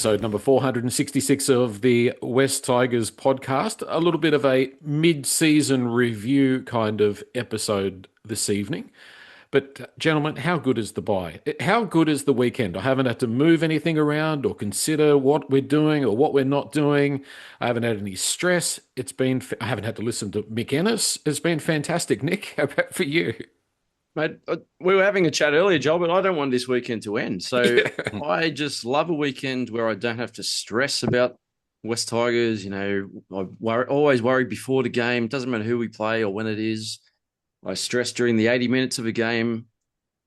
episode number 466 of the West Tigers podcast. A little bit of a mid-season review kind of episode this evening. But, gentlemen, how good is the bye? How good is the weekend? I haven't had to move anything around or consider what we're doing or what we're not doing. I haven't had any stress. I haven't had to listen to Mick Ennis. It's been fantastic. Nick, how about for you? Mate, we were having a chat earlier, Joel, but I don't want this weekend to end. So Yeah. I just love a weekend where I don't have to stress about West Tigers. Always worry before the game. Doesn't matter who we play or when it is. I stress during the 80 minutes of a game.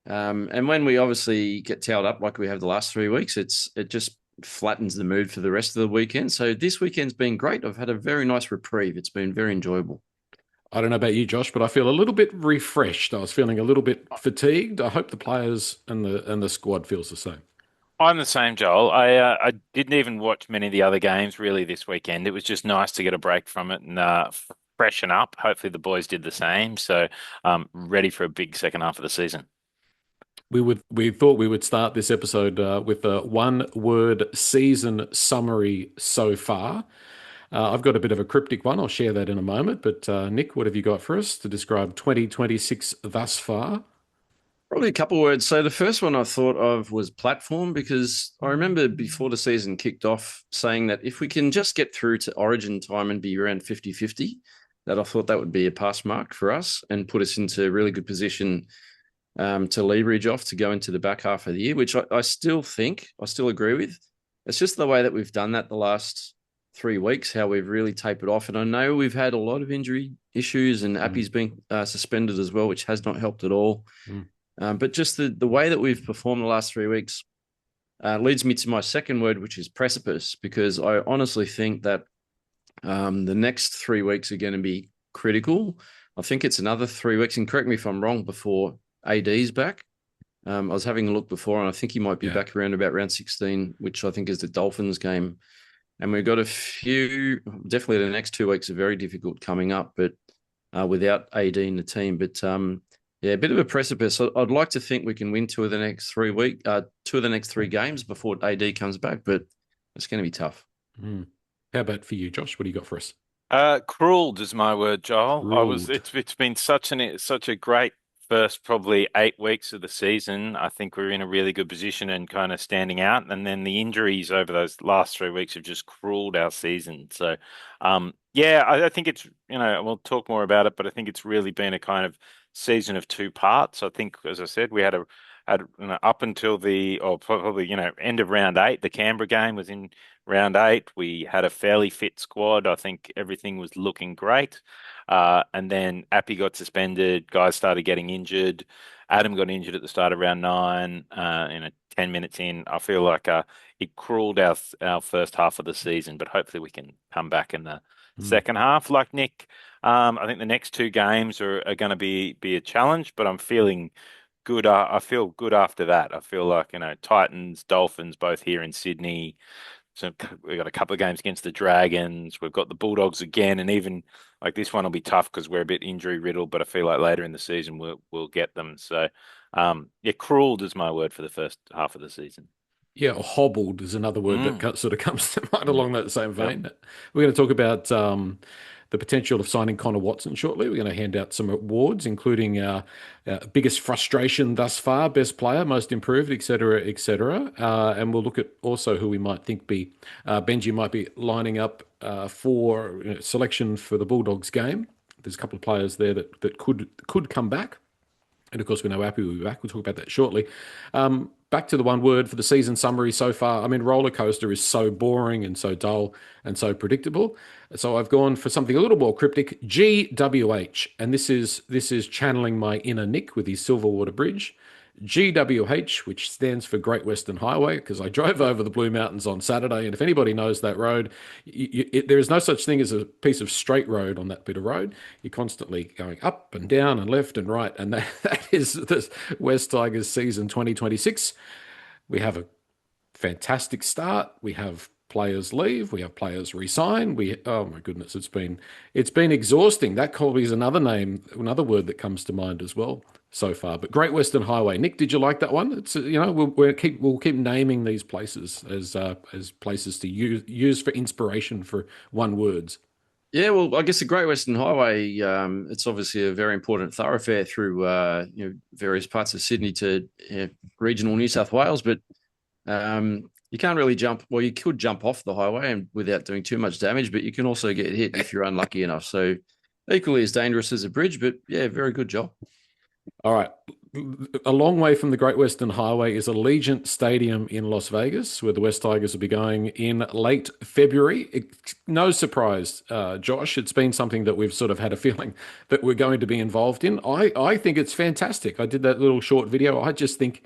And when we obviously get towed up like we have the last 3 weeks, it just flattens the mood for the rest of the weekend. So this weekend's been great. I've had a very nice reprieve. It's been very enjoyable. I don't know about you, Josh, but I feel a little bit refreshed. I was feeling a little bit fatigued. I hope the players and the squad feels the same. I'm the same, Joel. I didn't even watch many of the other games really this weekend. It was just nice to get a break from it and freshen up. Hopefully the boys did the same. So ready for a big second half of the season. We thought we would start this episode with a one-word season summary so far. I've got a bit of a cryptic one. I'll share that in a moment. But Nick, what have you got for us to describe 2026 thus far? Probably a couple of words. So the first one I thought of was platform, because I remember before the season kicked off saying that if we can just get through to Origin time and be around 50-50, that I thought that would be a pass mark for us and put us into a really good position to leverage off to go into the back half of the year, which I still agree with. It's just the way that we've done that the last 3 weeks, how we've really tapered off. And I know we've had a lot of injury issues and Appy's been suspended as well, which has not helped at all. Mm. But just the way that we've performed the last 3 weeks leads me to my second word, which is precipice, because I honestly think that the next 3 weeks are going to be critical. I think it's another 3 weeks, and correct me if I'm wrong, before AD's back. I was having a look before, and I think he might be back around about round 16, which I think is the Dolphins game. And we've got definitely the next 2 weeks are very difficult coming up, but without AD in the team. But a bit of a precipice. I'd like to think we can win two of the next 3 games before AD comes back, but it's going to be tough. Mm. How about for you, Josh? What do you got for us? Cruelled is my word, Joel. Ruled. It's been such a great first probably 8 weeks of the season. I think we're in a really good position and kind of standing out. And then the injuries over those last 3 weeks have just cruelled our season. So, I think it's, we'll talk more about it, but I think it's really been a kind of season of two parts. I think, as I said, we had up until probably end of round 8. The Canberra game was in round 8. We had a fairly fit squad. I think everything was looking great. And then Appy got suspended. Guys started getting injured. Adam got injured at the start of round 9. 10 minutes in, I feel like it cruelled our first half of the season. But hopefully we can come back in the second half. Like Nick, I think the next 2 games are going to be a challenge. But I'm feeling good. I feel good after that. I feel like Titans, Dolphins, both here in Sydney. So we've got a couple of games against the Dragons. We've got the Bulldogs again, and even like this one will be tough because we're a bit injury riddled. But I feel like later in the season we'll get them. So, cruelled is my word for the first half of the season. Yeah, hobbled is another word that sort of comes to mind along that same vein. Yep. We're going to talk about the potential of signing Connor Watson shortly. We're going to hand out some awards, including biggest frustration thus far, best player, most improved, etc., etc. And we'll look at also who we might think Benji might be lining up for selection for the Bulldogs game. There's a couple of players there that could come back. And of course, we know Appy will be back. We'll talk about that shortly. Back to the one word for the season summary so far. I mean, roller coaster is so boring and so dull and so predictable. So I've gone for something a little more cryptic. GWH, and this is channeling my inner Nick with his Silverwater Bridge. GWH, which stands for Great Western Highway, because I drove over the Blue Mountains on Saturday, and if anybody knows that road, there is no such thing as a piece of straight road on that bit of road. You're constantly going up and down and left and right, and that is the West Tigers season 2026. We have a fantastic start. We have players leave. We have players resign. Oh my goodness, it's been exhausting. That probably is another word that comes to mind as well. so far. But Great Western Highway, Nick, did you like that one? It's we'll keep naming these places as places to use for inspiration for one words. Yeah, well, I guess the Great Western Highway, it's obviously a very important thoroughfare through various parts of Sydney to regional New South Wales, but you can't really jump. Well, you could jump off the highway and without doing too much damage, but you can also get hit if you're unlucky enough. So equally as dangerous as a bridge, but yeah, very good job. All right. A long way from the Great Western Highway is Allegiant Stadium in Las Vegas, where the West Tigers will be going in late February. No surprise, Josh. It's been something that we've sort of had a feeling that we're going to be involved in. I think it's fantastic. I did that little short video. I just think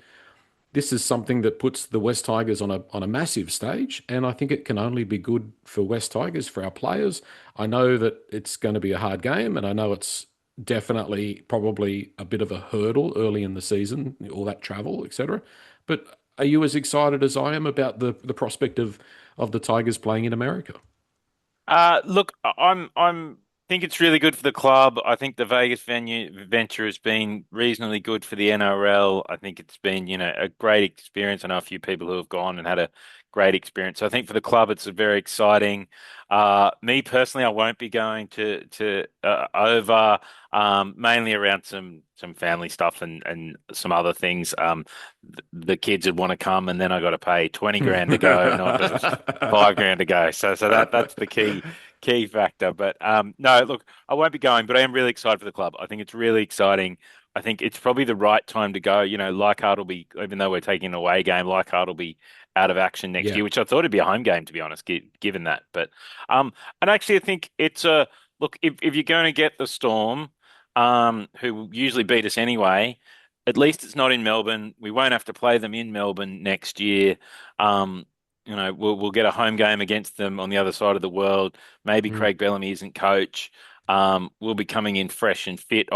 this is something that puts the West Tigers on a massive stage, and I think it can only be good for West Tigers, for our players. I know that it's going to be a hard game, and I know it's definitely probably a bit of a hurdle early in the season, all that travel, etc. But are you as excited as I am about the prospect of the Tigers playing in America? Look, I'm think it's really good for the club. I think the Vegas venture has been reasonably good for the NRL. I think it's been, a great experience. I know a few people who have gone and had a great experience. So I think for the club, it's a very exciting. Me personally, I won't be going to over mainly around some family stuff and some other things. The kids would want to come, and then I got to pay 20 grand to go, not just 5 grand to go. So that's the key factor. But no, look, I won't be going, but I am really excited for the club. I think it's really exciting. I think it's probably the right time to go. Leichhardt will be, even though we're taking an away game, Leichhardt will be out of action next Yeah. year, which I thought it'd be a home game, to be honest, given that. But and actually, I think it's a look, if you're going to get the Storm, who usually beat us anyway, at least it's not in Melbourne. We won't have to play them in Melbourne next year. We'll get a home game against them on the other side of the world. Maybe Mm. Craig Bellamy isn't coach. We'll be coming in fresh and fit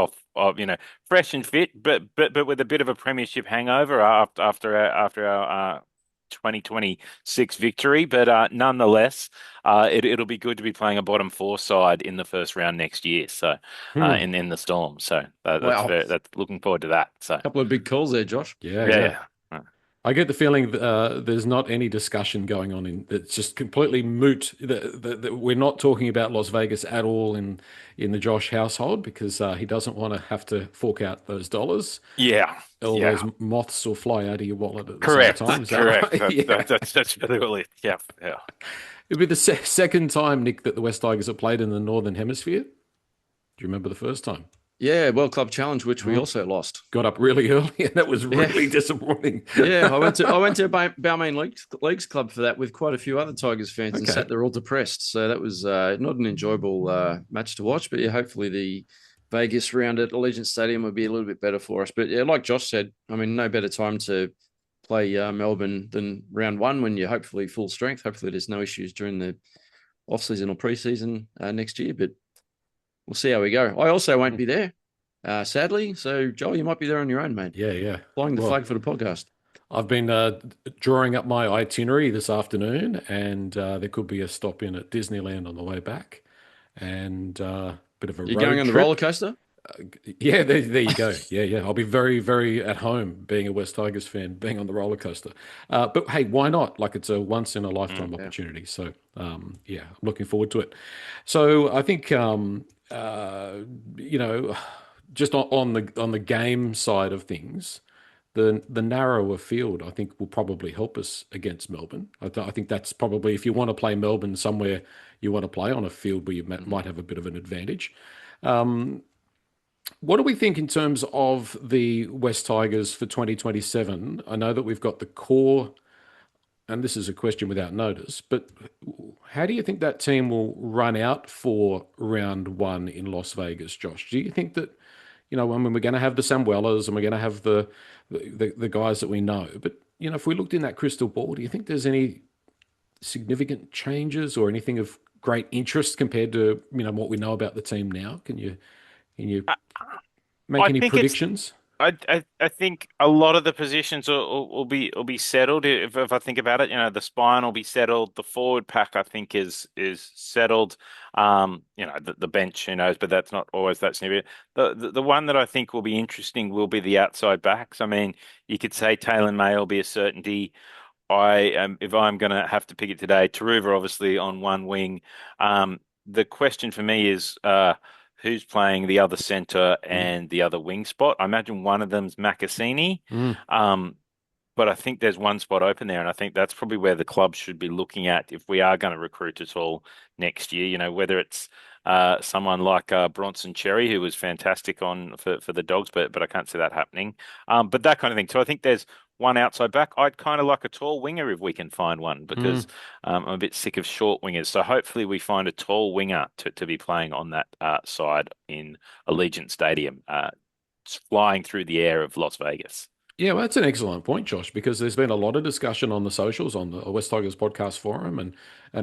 fresh and fit, but with a bit of a premiership hangover after our 2026 victory. But nonetheless, it'll be good to be playing a bottom four side in the first round next year. So Hmm. in the Storm. So Wow. that's looking forward to that. So A couple of big calls there, Josh. Yeah, yeah. yeah. I get the feeling there's not any discussion going on it's just completely moot. We're not talking about Las Vegas at all in the Josh household because he doesn't want to have to fork out those dollars. Yeah. All Yeah. those moths will fly out of your wallet at the Correct. same time. Is that Correct. right? Yeah. That's really it. Yeah. Yeah. It'll be the second time, Nick, that the West Tigers have played in the Northern Hemisphere. Do you remember the first time? Yeah, World Club Challenge, which we also lost. Got up really early, and that was really disappointing. Yeah, I went to Balmain Leagues Club for that with quite a few other Tigers fans and sat there all depressed. So that was not an enjoyable match to watch. But yeah, hopefully the Vegas round at Allegiant Stadium will be a little bit better for us. But yeah, like Josh said, I mean, no better time to play Melbourne than round one when you're hopefully full strength. Hopefully there's no issues during the off-season or pre-season next year. But we'll see how we go. I also won't be there, sadly. So, Joel, you might be there on your own, mate. Yeah, yeah. Flying the flag for the podcast. I've been drawing up my itinerary this afternoon, and there could be a stop in at Disneyland on the way back, and a bit of a You're road going on the trip. roller coaster? Yeah, there you go. Yeah, yeah. I'll be very, very at home being a West Tigers fan, being on the roller coaster. But hey, why not? Like it's a once in a lifetime opportunity. So yeah, I'm looking forward to it. So I think just on the game side of things, the narrower field I think will probably help us against Melbourne. I think that's probably if you want to play Melbourne somewhere, you want to play on a field where you might have a bit of an advantage. What do we think in terms of the West Tigers for 2027? I know that we've got the core, and this is a question without notice, but how do you think that team will run out for round one in Las Vegas, Josh? Do you think that, I mean, we're going to have the Samuelas and we're going to have the guys that we know, but, if we looked in that crystal ball, do you think there's any significant changes or anything of great interest compared to, what we know about the team now? Can you make I any think predictions? I think a lot of the positions will be settled if I think about it. The spine will be settled. The forward pack I think is settled. The bench, who knows, but that's not always that significant. The one that I think will be interesting will be the outside backs. I mean, you could say Taylor May will be a certainty. If I'm going to have to pick it today, Taruva obviously on one wing. The question for me is who's playing the other centre and the other wing spot. I imagine one of them's Macassini. Mm. But I think there's one spot open there, and I think that's probably where the club should be looking at if we are going to recruit at all next year. Whether it's someone like Bronson Cherry, who was fantastic for the Dogs, but I can't see that happening. But that kind of thing. So I think there's one outside back. I'd kind of like a tall winger if we can find one, because I'm a bit sick of short wingers. So hopefully we find a tall winger to be playing on that side in Allegiant Stadium, flying through the air of Las Vegas. Yeah, well, that's an excellent point, Josh, because there's been a lot of discussion on the socials, on the West Tigers podcast forum, and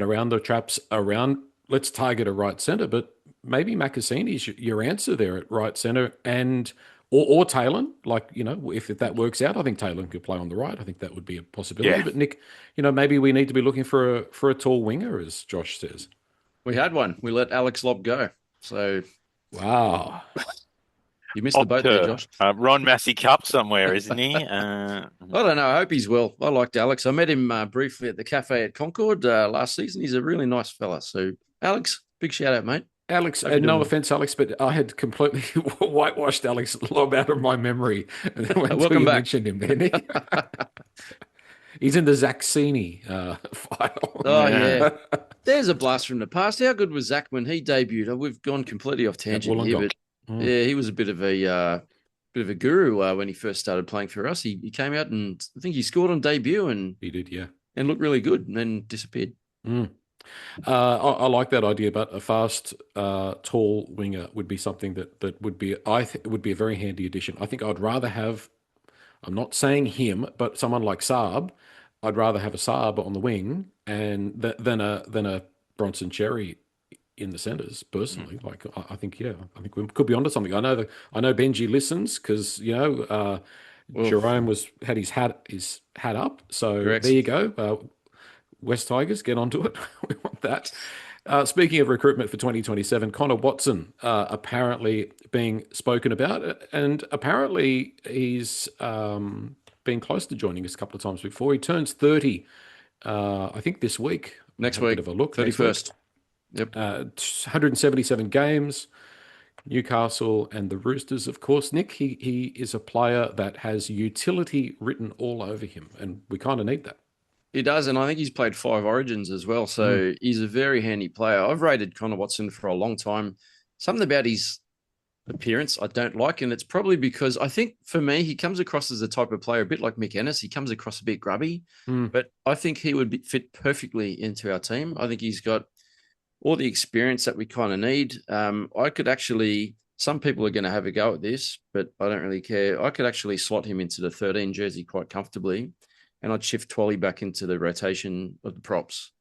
around the traps around let's target a right centre, but maybe Macassini's your answer there at right centre, and or Taylor. Like, if that works out, I think Taylor could play on the right. I think that would be a possibility. Yeah. But Nick, maybe we need to be looking for a tall winger, as Josh says. We had one. We let Alex Lobb go. So wow. You missed the boat there, Josh. Ron Massey Cup somewhere, isn't he? I don't know. I hope he's well. I liked Alex. I met him briefly at the cafe at Concord last season. He's a really nice fella. So, Alex, big shout out, mate. Alex, no offense, Alex, but I had completely whitewashed Alex Lobb out of my memory. And then Welcome you back. mentioned him, then he's in the Zaxini file. Oh, yeah. There's a blast from the past. How good was Zach when he debuted? We've gone completely off tangent here, but yeah, he was a bit of a guru when he first started playing for us. He came out and I think he scored on debut, and he did, yeah, and looked really good, and then disappeared. I like that idea, but a fast, tall winger would be something that would be would be a very handy addition. I think I'd rather have. I'm not saying him, but someone like Saab. I'd rather have a Saab on the wing than a Bronson Cherry in the centres. Personally, like I think we could be onto something. I know Benji listens because Jerome had his hat up. So Correct. There you go. West Tigers, get onto it. We want that. Speaking of recruitment for 2027, Connor Watson apparently being spoken about, and apparently he's been close to joining us a couple of times before. He turns 30, I think this week. Next week. A bit of a look. 31st. Yep. 177 games. Newcastle and the Roosters, of course. Nick, he is a player that has utility written all over him, and we kind of need that. He does, and I think he's played 5 Origins as well, so he's a very handy player. I've rated Connor Watson for a long time. Something about his appearance I don't like, and it's probably because I think for me he comes across as a type of player a bit like Mick Ennis. He comes across a bit grubby, but I think he would fit perfectly into our team. I think he's got all the experience that we kind of need. I could actually, some people are going to have a go at this, but I don't really care. I could actually slot him into the 13 jersey quite comfortably, and I'd shift Twally back into the rotation of the props.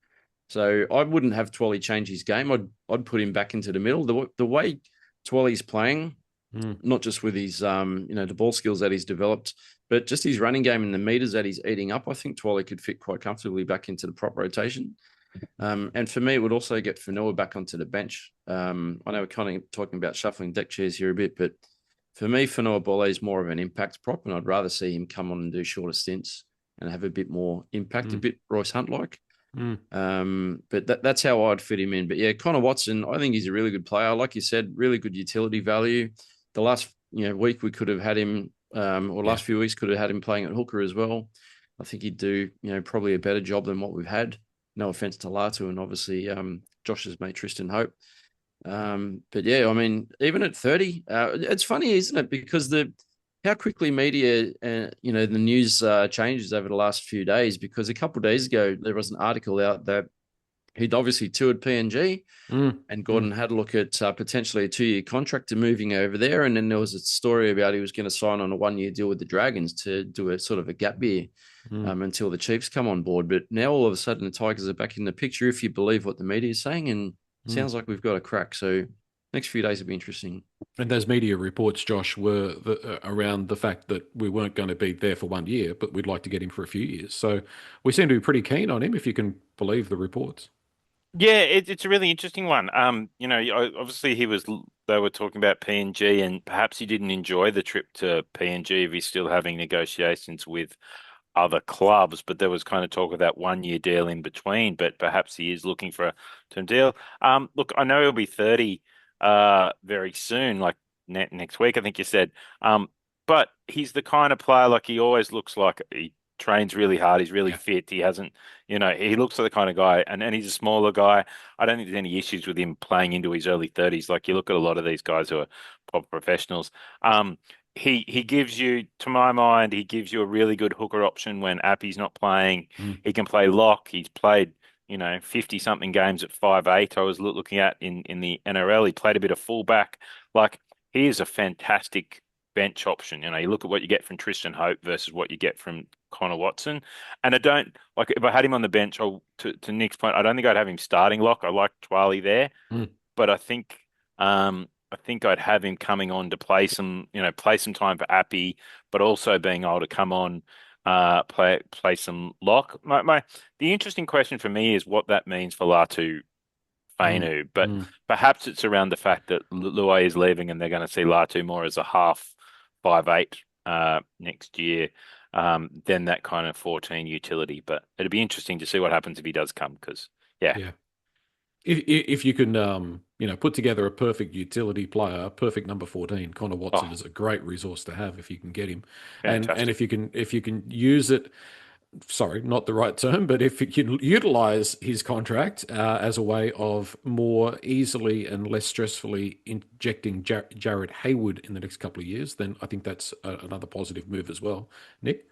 So I wouldn't have Twally change his game. I'd put him back into the middle. The way Twally's playing, not just with his the ball skills that he's developed, but just his running game and the meters that he's eating up, I think Twally could fit quite comfortably back into the prop rotation. And for me, it would also get Fanua back onto the bench. I know we're kind of talking about shuffling deck chairs here a bit, but for me, Fanua Bole is more of an impact prop, and I'd rather see him come on and do shorter stints and have a bit more impact, a bit Royce Hunt-like. But that's how I'd fit him in. But yeah, Connor Watson, I think he's a really good player. Like you said, really good utility value. The last week we could have had him, or last few weeks could have had him playing at hooker as well. I think he'd do probably a better job than what we've had. No offense to Latu and obviously Josh's mate Tristan Hope. But yeah, I mean, even at 30, it's funny, isn't it? Because how quickly media, the news changes over the last few days, because a couple of days ago, there was an article out that he'd obviously toured PNG and Gordon had a look at potentially a 2-year contract to moving over there. And then there was a story about he was going to sign on a 1-year deal with the Dragons to do a sort of a gap year until the Chiefs come on board. But now all of a sudden the Tigers are back in the picture, if you believe what the media is saying, and sounds like we've got a crack. So next few days will be interesting. And those media reports, Josh, were around the fact that we weren't going to be there for 1 year, but we'd like to get him for a few years. So we seem to be pretty keen on him, if you can believe the reports. Yeah, it's a really interesting one. Obviously they were talking about PNG, and perhaps he didn't enjoy the trip to PNG if he's still having negotiations with other clubs, but there was kind of talk of that 1 year deal in between, but perhaps he is looking for a term deal. Look, I know he'll be 30 very soon, like next week, I think you said. But he's the kind of player, like, he always looks like he trains really hard, he's really Yeah. fit. He hasn't, he looks like the kind of guy, and he's a smaller guy. I don't think there's any issues with him playing into his early 30s. Like, you look at a lot of these guys who are proper professionals. He gives you, to my mind, he gives you a really good hooker option when Appy's not playing. Mm. He can play lock. He's played, 50 something games at 5'8". I was looking at in the NRL. He played a bit of fullback. Like, he is a fantastic bench option. You look at what you get from Tristan Hope versus what you get from Connor Watson. And I don't, like, if I had him on the bench, to Nick's point, I don't think I'd have him starting lock. I like Twali there, Mm. but I think I'd have him coming on to play some time for Appy, but also being able to come on, play some lock. The interesting question for me is what that means for Latu Mm. Fainu, but Mm. perhaps it's around the fact that Luai is leaving and they're going to see Latu more as a half 5'8" next year, than that kind of 14 utility. But it'd be interesting to see what happens if he does come, because yeah. Yeah. If you can, put together a perfect utility player, perfect number 14, Connor Watson Oh, is a great resource to have if you can get him, and fantastic. if you can use it. Sorry, not the right term, but if you can utilize his contract as a way of more easily and less stressfully injecting Jared Hayward in the next couple of years, then I think that's another positive move as well. Nick?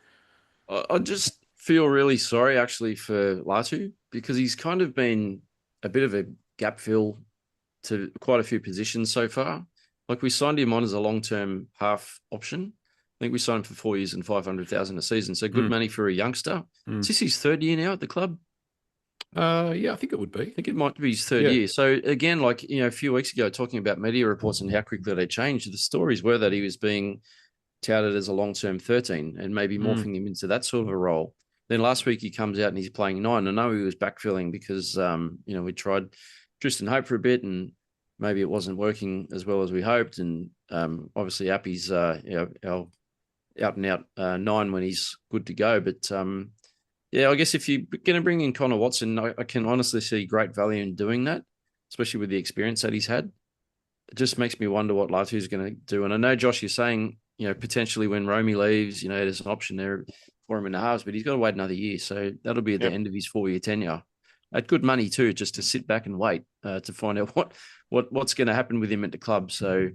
I just feel really sorry actually for Latu because he's kind of been a bit of a gap fill to quite a few positions so far. Like we signed him on as a long-term half option. I think we signed him for 4 years and 500,000 a season. So good Mm, money for a youngster. Is mm. this his third year now at the club? Yeah, I think it would be. I think it might be his third Yeah. year. So again, like, a few weeks ago, talking about media reports and how quickly they changed, the stories were that he was being touted as a long-term 13 and maybe Mm, morphing him into that sort of a role. Then last week he comes out and he's playing 9. I know he was backfilling because, we tried Tristan Hope for a bit and maybe it wasn't working as well as we hoped. And obviously Appy's, our out and out 9 when he's good to go. But yeah, I guess if you're going to bring in Connor Watson, I can honestly see great value in doing that, especially with the experience that he's had. It just makes me wonder what Latu's going to do. And I know, Josh, you're saying, potentially when Romy leaves, there's an option there for him in the halves, but he's got to wait another year. So that'll be at the Yep. end of his 4-year tenure. At good money too, just to sit back and wait to find out what's going to happen with him at the club. So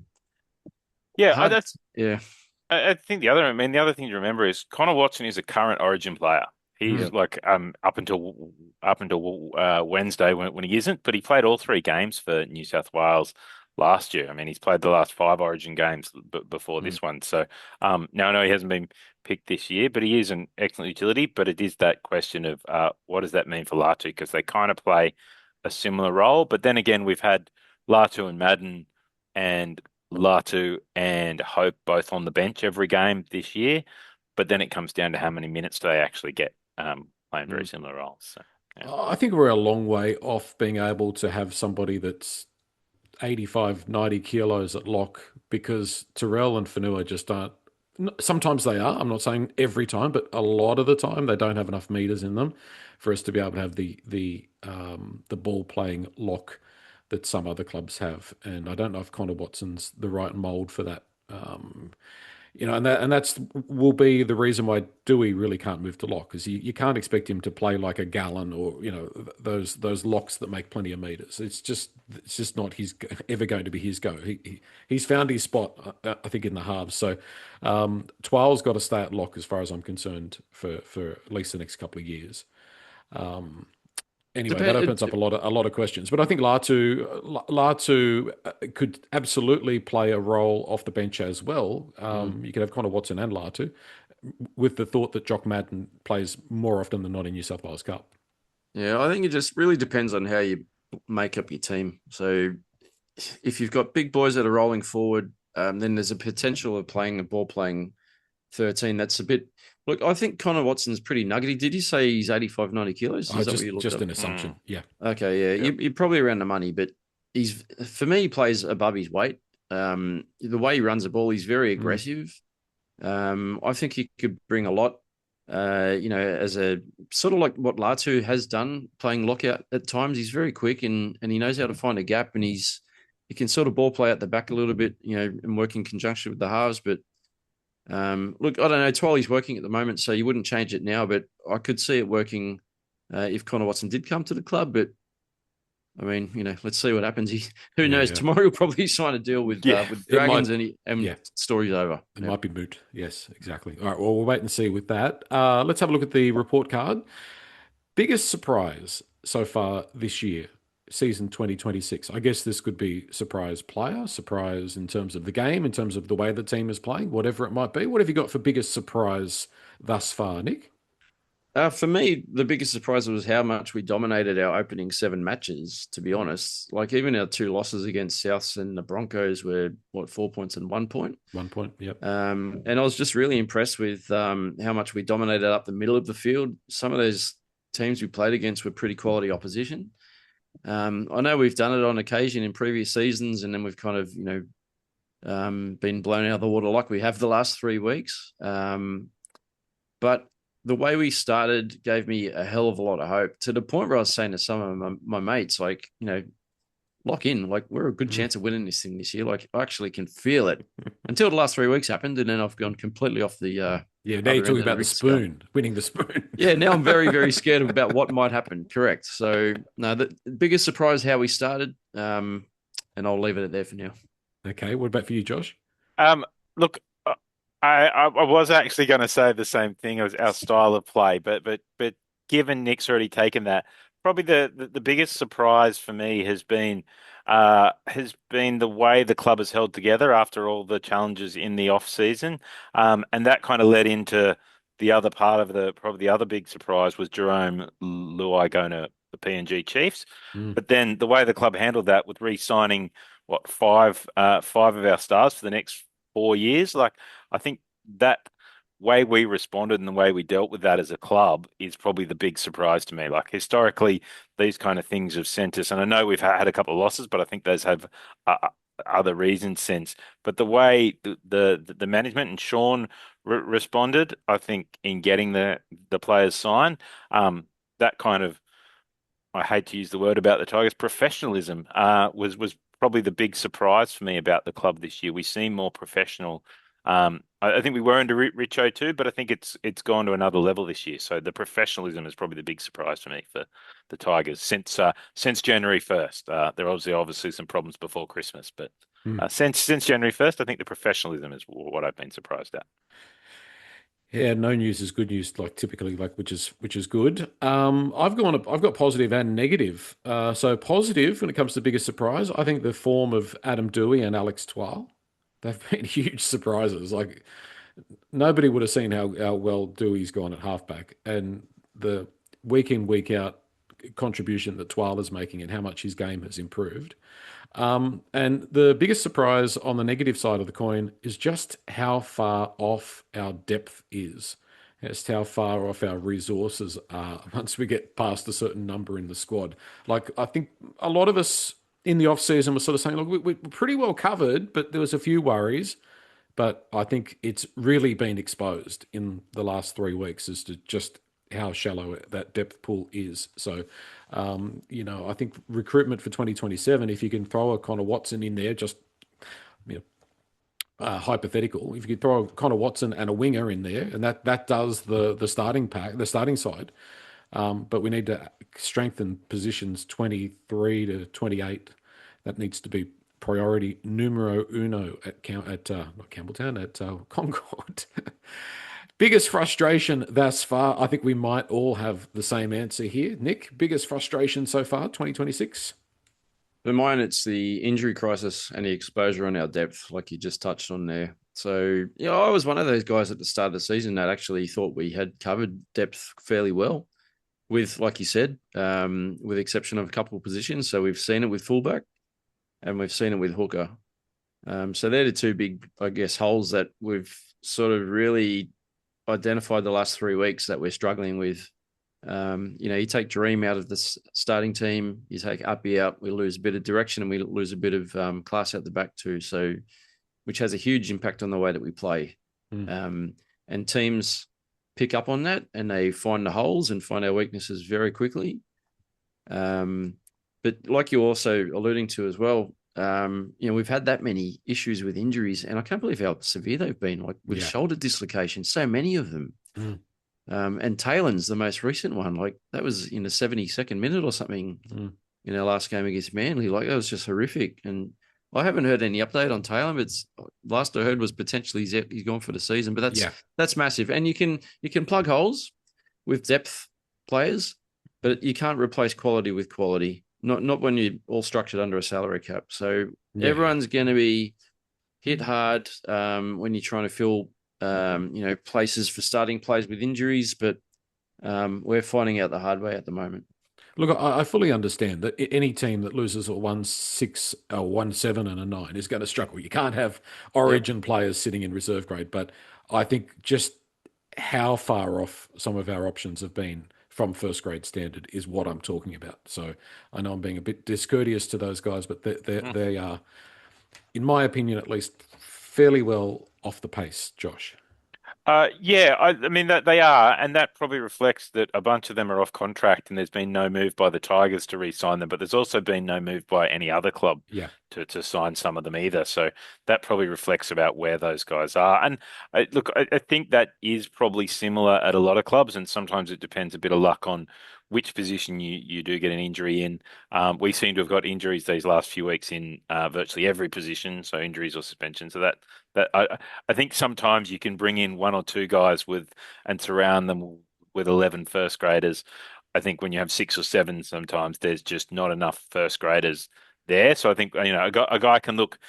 Yeah, hard, yeah, I think the other thing to remember is Connor Watson is a current Origin player. mm, He's like, up until Wednesday when he isn't, but he played all 3 games for New South Wales last year. I mean, he's played the last 5 Origin games before mm. this one. So now I know he hasn't been picked this year, but he is an excellent utility. But it is that question of what does that mean for Latu, because they kind of play a similar role. But then again, we've had Latu and Madden and Latu and Hope both on the bench every game this year, but then it comes down to how many minutes do they actually get, playing very Mm. similar roles. So yeah, I think we're a long way off being able to have somebody that's 85, 90 kilos at lock, because Terrell and Fanua just aren't. Sometimes they are. I'm not saying every time, but a lot of the time they don't have enough meters in them for us to be able to have the ball playing lock that some other clubs have. And I don't know if Connor Watson's the right mold for that. And that's will be the reason why Dewey really can't move to lock, because you can't expect him to play like a Gallon or those locks that make plenty of meters. It's just not ever going to be his go. He's found his spot, I think, in the halves. So Twal's got to stay at lock as far as I'm concerned for at least the next couple of years. Anyway, that opens depend. up a lot of questions. But I think Latu could absolutely play a role off the bench as well. You could have Connor Watson and Latu, with the thought that Jock Madden plays more often than not in New South Wales Cup. Yeah, I think it just really depends on how you make up your team. So if you've got big boys that are rolling forward, then there's a potential of playing 13. That's a bit. Look, I think Connor Watson's pretty nuggety. Did you say he's 85, 90 kilos? Is that what you looked just up? an assumption. Yeah. Okay, yeah. Yep. You're probably around the money, but for me, he plays above his weight. The way he runs the ball, he's very aggressive. I think he could bring a lot. As a sort of like what Latu has done, playing lockout at times. He's very quick and he knows how to find a gap, and he can sort of ball play at the back a little bit, and work in conjunction with the halves. But look, I don't know. Twiley's working at the moment, so you wouldn't change it now, but I could see it working if Connor Watson did come to the club. But I mean, let's see what happens. Who knows? Yeah. Tomorrow he'll probably sign a deal with Dragons, and story's over. It might be moot. Yes, exactly. All right. Well, we'll wait and see with that. Let's have a look at the report card. Biggest surprise so far this year, season 2026. I guess this could be surprise player, surprise in terms of the game, in terms of the way the team is playing, whatever it might be. What have you got for biggest surprise thus far, Nick? For me, the biggest surprise was how much we dominated our opening 7 matches, to be honest. Like, even our 2 losses against Souths and the Broncos were, 4 points and 1 point? 1 point, yep. And I was just really impressed with how much we dominated up the middle of the field. Some of those teams we played against were pretty quality opposition. I know we've done it on occasion in previous seasons, and then we've kind of, been blown out of the water like we have the last 3 weeks. But the way we started gave me a hell of a lot of hope, to the point where I was saying to some of my mates, like, lock in, like, we're a good chance of winning this thing this year. Like, I actually can feel it until the last 3 weeks happened. And then I've gone completely off the, now you're talking about the spoon, winning the spoon. Yeah. Now I'm very, very scared about what might happen. Correct. So no, the biggest surprise, how we started. And I'll leave it at there for now. Okay. What about for you, Josh? Look, I was actually going to say the same thing as our style of play, but given Nick's already taken that, probably the biggest surprise for me has been the way the club has held together after all the challenges in the off season, and that kind of led into the other part of probably the other big surprise was Jerome Luai going to the PNG Chiefs, but then the way the club handled that with re-signing five of our stars for the next 4 years, like, I think that way we responded and the way we dealt with that as a club is probably the big surprise to me. Like, historically, these kind of things have sent us, and I know we've had a couple of losses, but I think those have other reasons since. But the way the management and Sean responded, I think, in getting the players signed, that kind of, I hate to use the word about the Tigers, professionalism was probably the big surprise for me about the club this year. We seem more professional. I think we were under Richo too, but I think it's gone to another level this year. So the professionalism is probably the big surprise for me for the Tigers since January 1st. There are obviously some problems before Christmas, but since January 1st, I think the professionalism is what I've been surprised at. Yeah, no news is good news, like typically, like which is good. I've got positive and negative. So positive when it comes to biggest surprise, I think the form of Adam Dewey and Alex Twal. They've been huge surprises. Like, nobody would have seen how well Dewey's gone at halfback, and the week in, week out contribution that Twal is making and how much his game has improved. And the biggest surprise on the negative side of the coin is just how far off our depth is. Just how far off our resources are once we get past a certain number in the squad. Like, I think a lot of us in the off season were sort of saying, look, we're pretty well covered, but there was a few worries. But I think it's really been exposed in the last 3 weeks as to just how shallow that depth pool is. So, I think recruitment for 2027, if you can throw a Connor Watson in there, just hypothetical, if you could throw a Connor Watson and a winger in there, and that does the starting pack, the starting side. But we need to strengthen positions 23 to 28. That needs to be priority numero uno at not Campbelltown, at Concord. Biggest frustration thus far, I think we might all have the same answer here. Nick, biggest frustration so far, 2026? For mine, it's the injury crisis and the exposure on our depth, like you just touched on there. So, I was one of those guys at the start of the season that actually thought we had covered depth fairly well with, like you said, with the exception of a couple of positions. So we've seen it with fullback. and we've seen it with Hooker. So they're the two big, I guess, holes that we've sort of really identified the last 3 weeks that we're struggling with. You take Dream out of the starting team, you take Uppy out, we lose a bit of direction and we lose a bit of class out the back too. So, which has a huge impact on the way that we play. And teams pick up on that and they find the holes and find our weaknesses very quickly. But like you're also alluding to as well, we've had that many issues with injuries, and I can't believe how severe they've been. Like with shoulder dislocation, so many of them. And Taylor's the most recent one. Like that was in the 72nd minute or something in our last game against Manly. Like that was just horrific. And I haven't heard any update on Taylor, but last I heard was potentially he's gone for the season. But that's massive. And you can plug holes with depth players, but you can't replace quality with quality. Not when you're all structured under a salary cap. So everyone's going to be hit hard when you're trying to fill places for starting players with injuries, but we're finding out the hard way at the moment. Look, I fully understand that any team that loses a 1-6, a 1-7 and a 9 is going to struggle. You can't have origin players sitting in reserve grade, but I think just how far off some of our options have been from first grade standard is what I'm talking about. So I know I'm being a bit discourteous to those guys, but they are, in my opinion at least, fairly well off the pace, Josh. I mean that they are, and that probably reflects that a bunch of them are off contract, and there's been no move by the Tigers to re-sign them. But there's also been no move by any other club to sign some of them either. So that probably reflects about where those guys are. And I think that is probably similar at a lot of clubs, and sometimes it depends a bit of luck on which position you do get an injury in. We seem to have got injuries these last few weeks in virtually every position, so injuries or suspension. So that I think sometimes you can bring in one or two guys and surround them with 11 first graders. I think when you have 6 or 7, sometimes there's just not enough first graders there. So I think a guy can look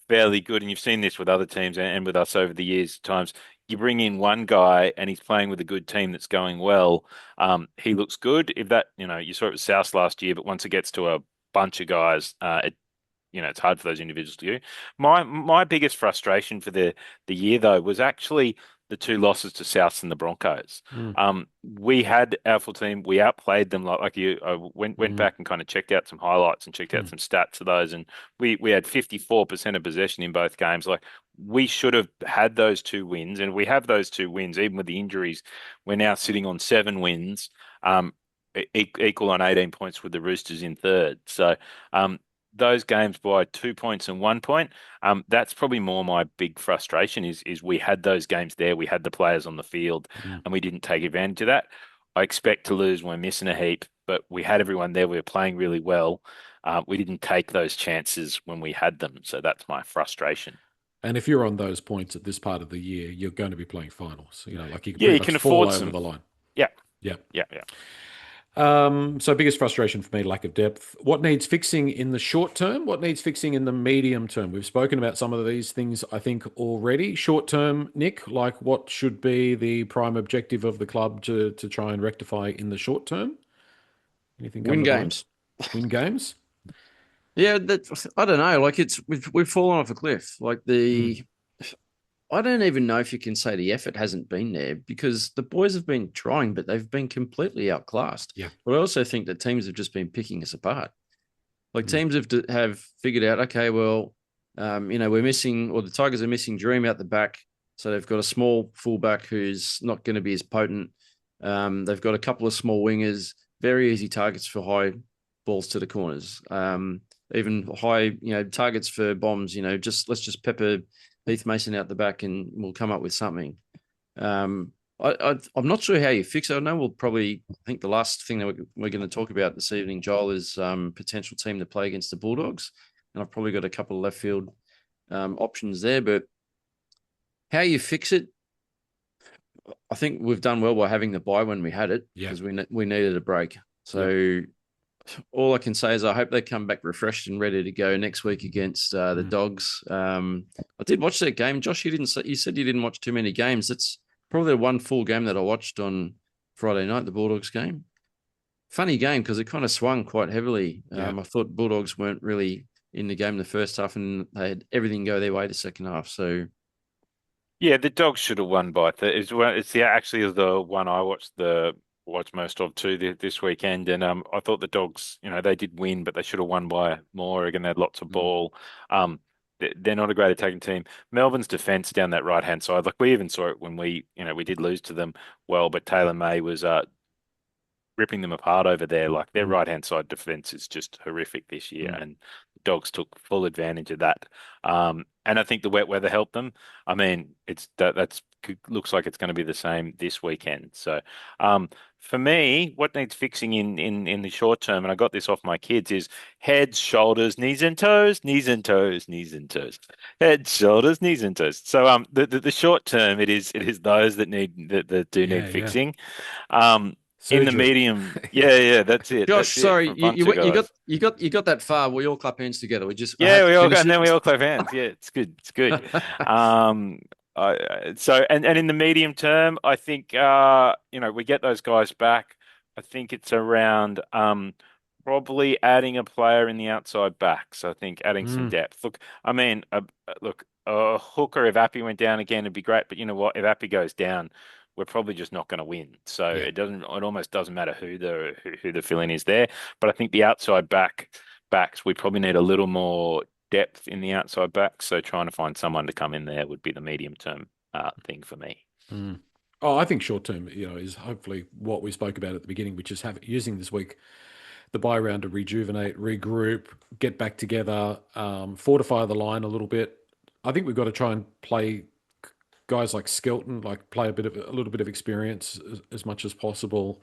fairly good, and you've seen this with other teams and with us over the years. Times you bring in one guy and he's playing with a good team that's going well. He looks good. If that, you saw it with South last year, but once it gets to a bunch of guys, it's hard for those individuals to do. My biggest frustration for the year though was actually the 2 losses to Souths and the Broncos. We had our full team. We outplayed them like you. I went back and kind of checked out some highlights and checked out some stats of those, and we had 54% of possession in both games. Like we should have had those 2 wins, and we have those 2 wins even with the injuries. We're now sitting on 7 wins, equal on 18 points with the Roosters in third. So those games by 2 points and 1 point, that's probably more my big frustration is we had those games there, we had the players on the field, and we didn't take advantage of that. I expect to lose when we're missing a heap, but we had everyone there. We were playing really well. We didn't take those chances when we had them, so that's my frustration. And if you're on those points at this part of the year, you're going to be playing finals. You can you can afford fall over the line. Yeah. So biggest frustration for me, lack of depth. What needs fixing in the short term? What needs fixing in the medium term? We've spoken about some of these things, I think, already. Short term, Nick, like what should be the prime objective of the club to try and rectify in the short term? Anything? Win games. Win games? Yeah, I don't know. Like we've fallen off a cliff. Like I don't even know if you can say the effort hasn't been there because the boys have been trying, but they've been completely outclassed. Yeah. But I also think that teams have just been picking us apart. Like teams have figured out, okay, well, we're missing, or the Tigers are missing Dream out the back. So they've got a small fullback who's not going to be as potent. They've got a couple of small wingers, very easy targets for high balls to the corners. Even high, targets for bombs, let's just pepper Heath Mason out the back and we'll come up with something. I'm not sure how you fix it. I know I think the last thing that we're going to talk about this evening, Joel, is potential team to play against the Bulldogs. And I've probably got a couple of left field options there. But how you fix it, I think we've done well by having the bye when we had it because we needed a break. So all I can say is I hope they come back refreshed and ready to go next week against the Dogs. I did watch that game. Josh, you said you didn't watch too many games. It's probably the one full game that I watched on Friday night, the Bulldogs game. Funny game because it kind of swung quite heavily. I thought Bulldogs weren't really in the game in the first half, and they had everything go their way the second half. So Yeah, the Dogs should have won by it's the actually the one I watched most of too this weekend, and I thought the Dogs, they did win, but they should have won by more. Again, they had lots of ball. Um, they're not a great attacking team. Melbourne's defense down that right hand side, like we even saw it when we did lose to them. Well, but Taylor May was ripping them apart over there. Like their Mm. right hand side defense is just horrific this year, Mm. and the Dogs took full advantage of that. And I think the wet weather helped them. I mean, that's looks like it's going to be the same this weekend. So, for me, what needs fixing in the short term, and I got this off my kids, is heads, shoulders, knees and toes, knees and toes, knees and toes, heads, shoulders, knees and toes. So, the short term, it is those that do need Yeah, yeah. fixing. In the Surgery. medium, yeah, that's it. Josh, That's it sorry, for a bunch of you guys. got that far. We all clap hands together. I Yeah, had to finish and it. then we all clap hands. Yeah, it's good. It's good. Um, so and in the medium term, I think we get those guys back. I think it's around probably adding a player in the outside backs. I think adding some Mm. depth. Look, I mean, look, a hooker if Appy went down again, it'd be great. But you know what? If Appy goes down, we're probably just not going to win. So Yeah. it almost doesn't matter who the fill-in is there. But I think the outside backs, we probably need a little more depth in the outside backs. So trying to find someone to come in there would be the medium term thing for me. Mm. Oh, I think short term, is hopefully what we spoke about at the beginning, which is using this week the bye round to rejuvenate, regroup, get back together, fortify the line a little bit. I think we've got to try and play guys like Skelton, like play a little bit of experience as much as possible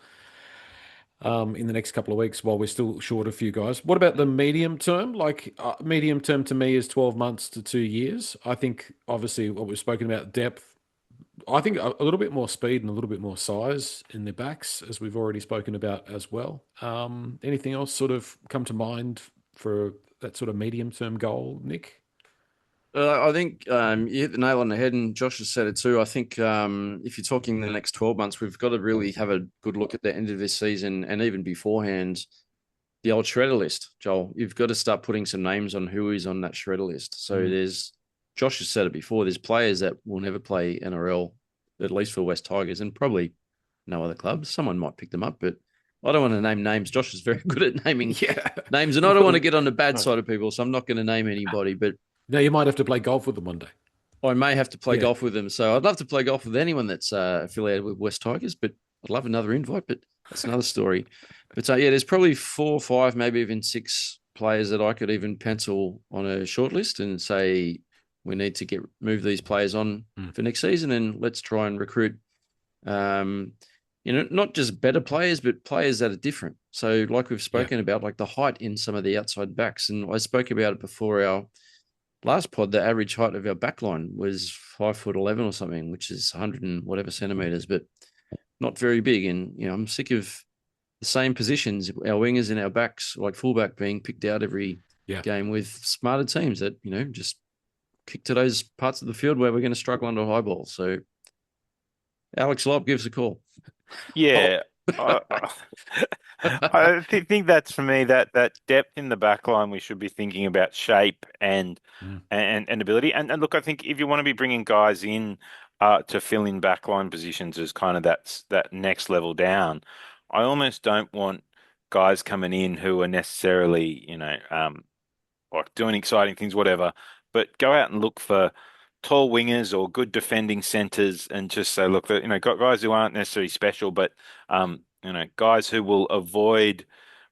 in the next couple of weeks while we're still short a few guys. What about the medium term? Like medium term to me is 12 months to 2 years. I think obviously what we've spoken about depth. I think a little bit more speed and a little bit more size in the backs, as we've already spoken about as well. Anything else sort of come to mind for that sort of medium term goal, Nick? I think you hit the nail on the head, and Josh has said it too. I think if you're talking the next 12 months, we've got to really have a good look at the end of this season and even beforehand, the old shredder list, Joel. You've got to start putting some names on who is on that shredder list. So Mm. Josh has said it before, there's players that will never play NRL, at least for West Tigers, and probably no other clubs. Someone might pick them up, but I don't want to name names. Josh is very good at naming Yeah. names, and I don't want to get on the bad No. side of people, so I'm not going to name anybody, but Now you might have to play golf with them one day. I may have to play Yeah. golf with them. So I'd love to play golf with anyone that's affiliated with West Tigers, but I'd love another invite, but that's another story. But yeah, there's probably 4 or 5, maybe even 6 players that I could even pencil on a short list and say we need to move these players on for next season, and let's try and recruit not just better players, but players that are different. So like we've spoken about, like the height in some of the outside backs, and I spoke about it before our last pod, the average height of our backline was 5'11" or something, which is 100 and whatever centimeters, but not very big. And I'm sick of the same positions, our wingers and our backs, like fullback, being picked out every game with smarter teams that just kick to those parts of the field where we're going to struggle under high ball. So Alex Lobb gives a call. Yeah. I think that's for me that depth in the back line, we should be thinking about shape and ability. And look, I think if you want to be bringing guys in to fill in backline positions as kind of that next level down, I almost don't want guys coming in who are necessarily, like doing exciting things, whatever, but go out and look for tall wingers or good defending centers and just say, look, guys who aren't necessarily special, but guys who will avoid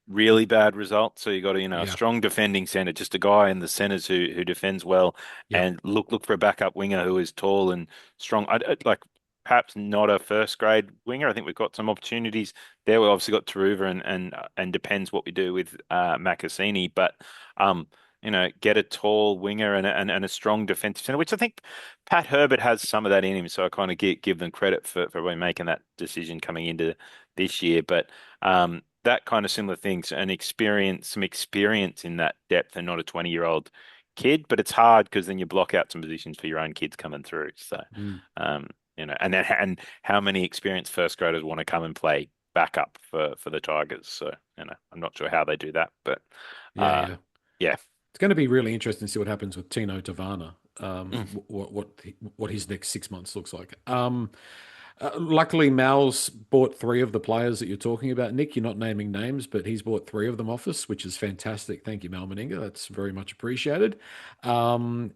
really bad results. So you got a Yeah. strong defending center, just a guy in the centers who defends well, Yeah. and look for a backup winger who is tall and strong. Like perhaps not a first grade winger. I think we've got some opportunities there. We've obviously got Taruva and depends what we do with Makasini, but get a tall winger and a strong defensive center, which I think Pat Herbert has some of that in him. So I kind of give them credit for really making that decision coming into this year. But that kind of similar things and some experience in that depth, and not a 20-year-old kid. But it's hard because then you block out some positions for your own kids coming through. So and how many experienced first graders want to come and play backup for the Tigers? So I'm not sure how they do that, but Yeah. yeah. It's going to be really interesting to see what happens with Tino Tavana. Mm. What his next 6 months looks like. Luckily, Mal's bought three of the players that you're talking about, Nick. You're not naming names, but he's bought three of them off us, which is fantastic. Thank you, Mal Meninga. That's very much appreciated. The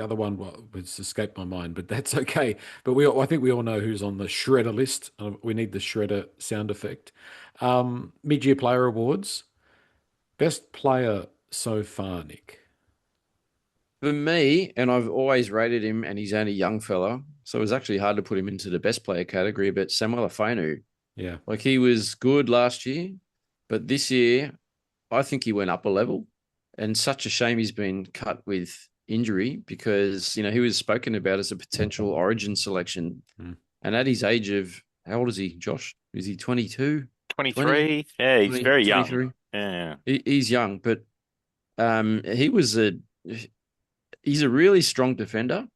other one has escaped my mind, but that's okay. But I think we all know who's on the shredder list. We need the shredder sound effect. Mid-year player awards. Best player so far, Nick. For me, and I've always rated him, and he's only a young fella, so it was actually hard to put him into the best player category. But Samuel Afenu, Yeah. like he was good last year, but this year I think he went up a level, and such a shame he's been cut with injury because he was spoken about as a potential Origin selection, and at his age of how old is he, Josh? Is he 22? 23. Yeah, he's 20, very young. 23? Yeah. He's young, but he's a really strong defender.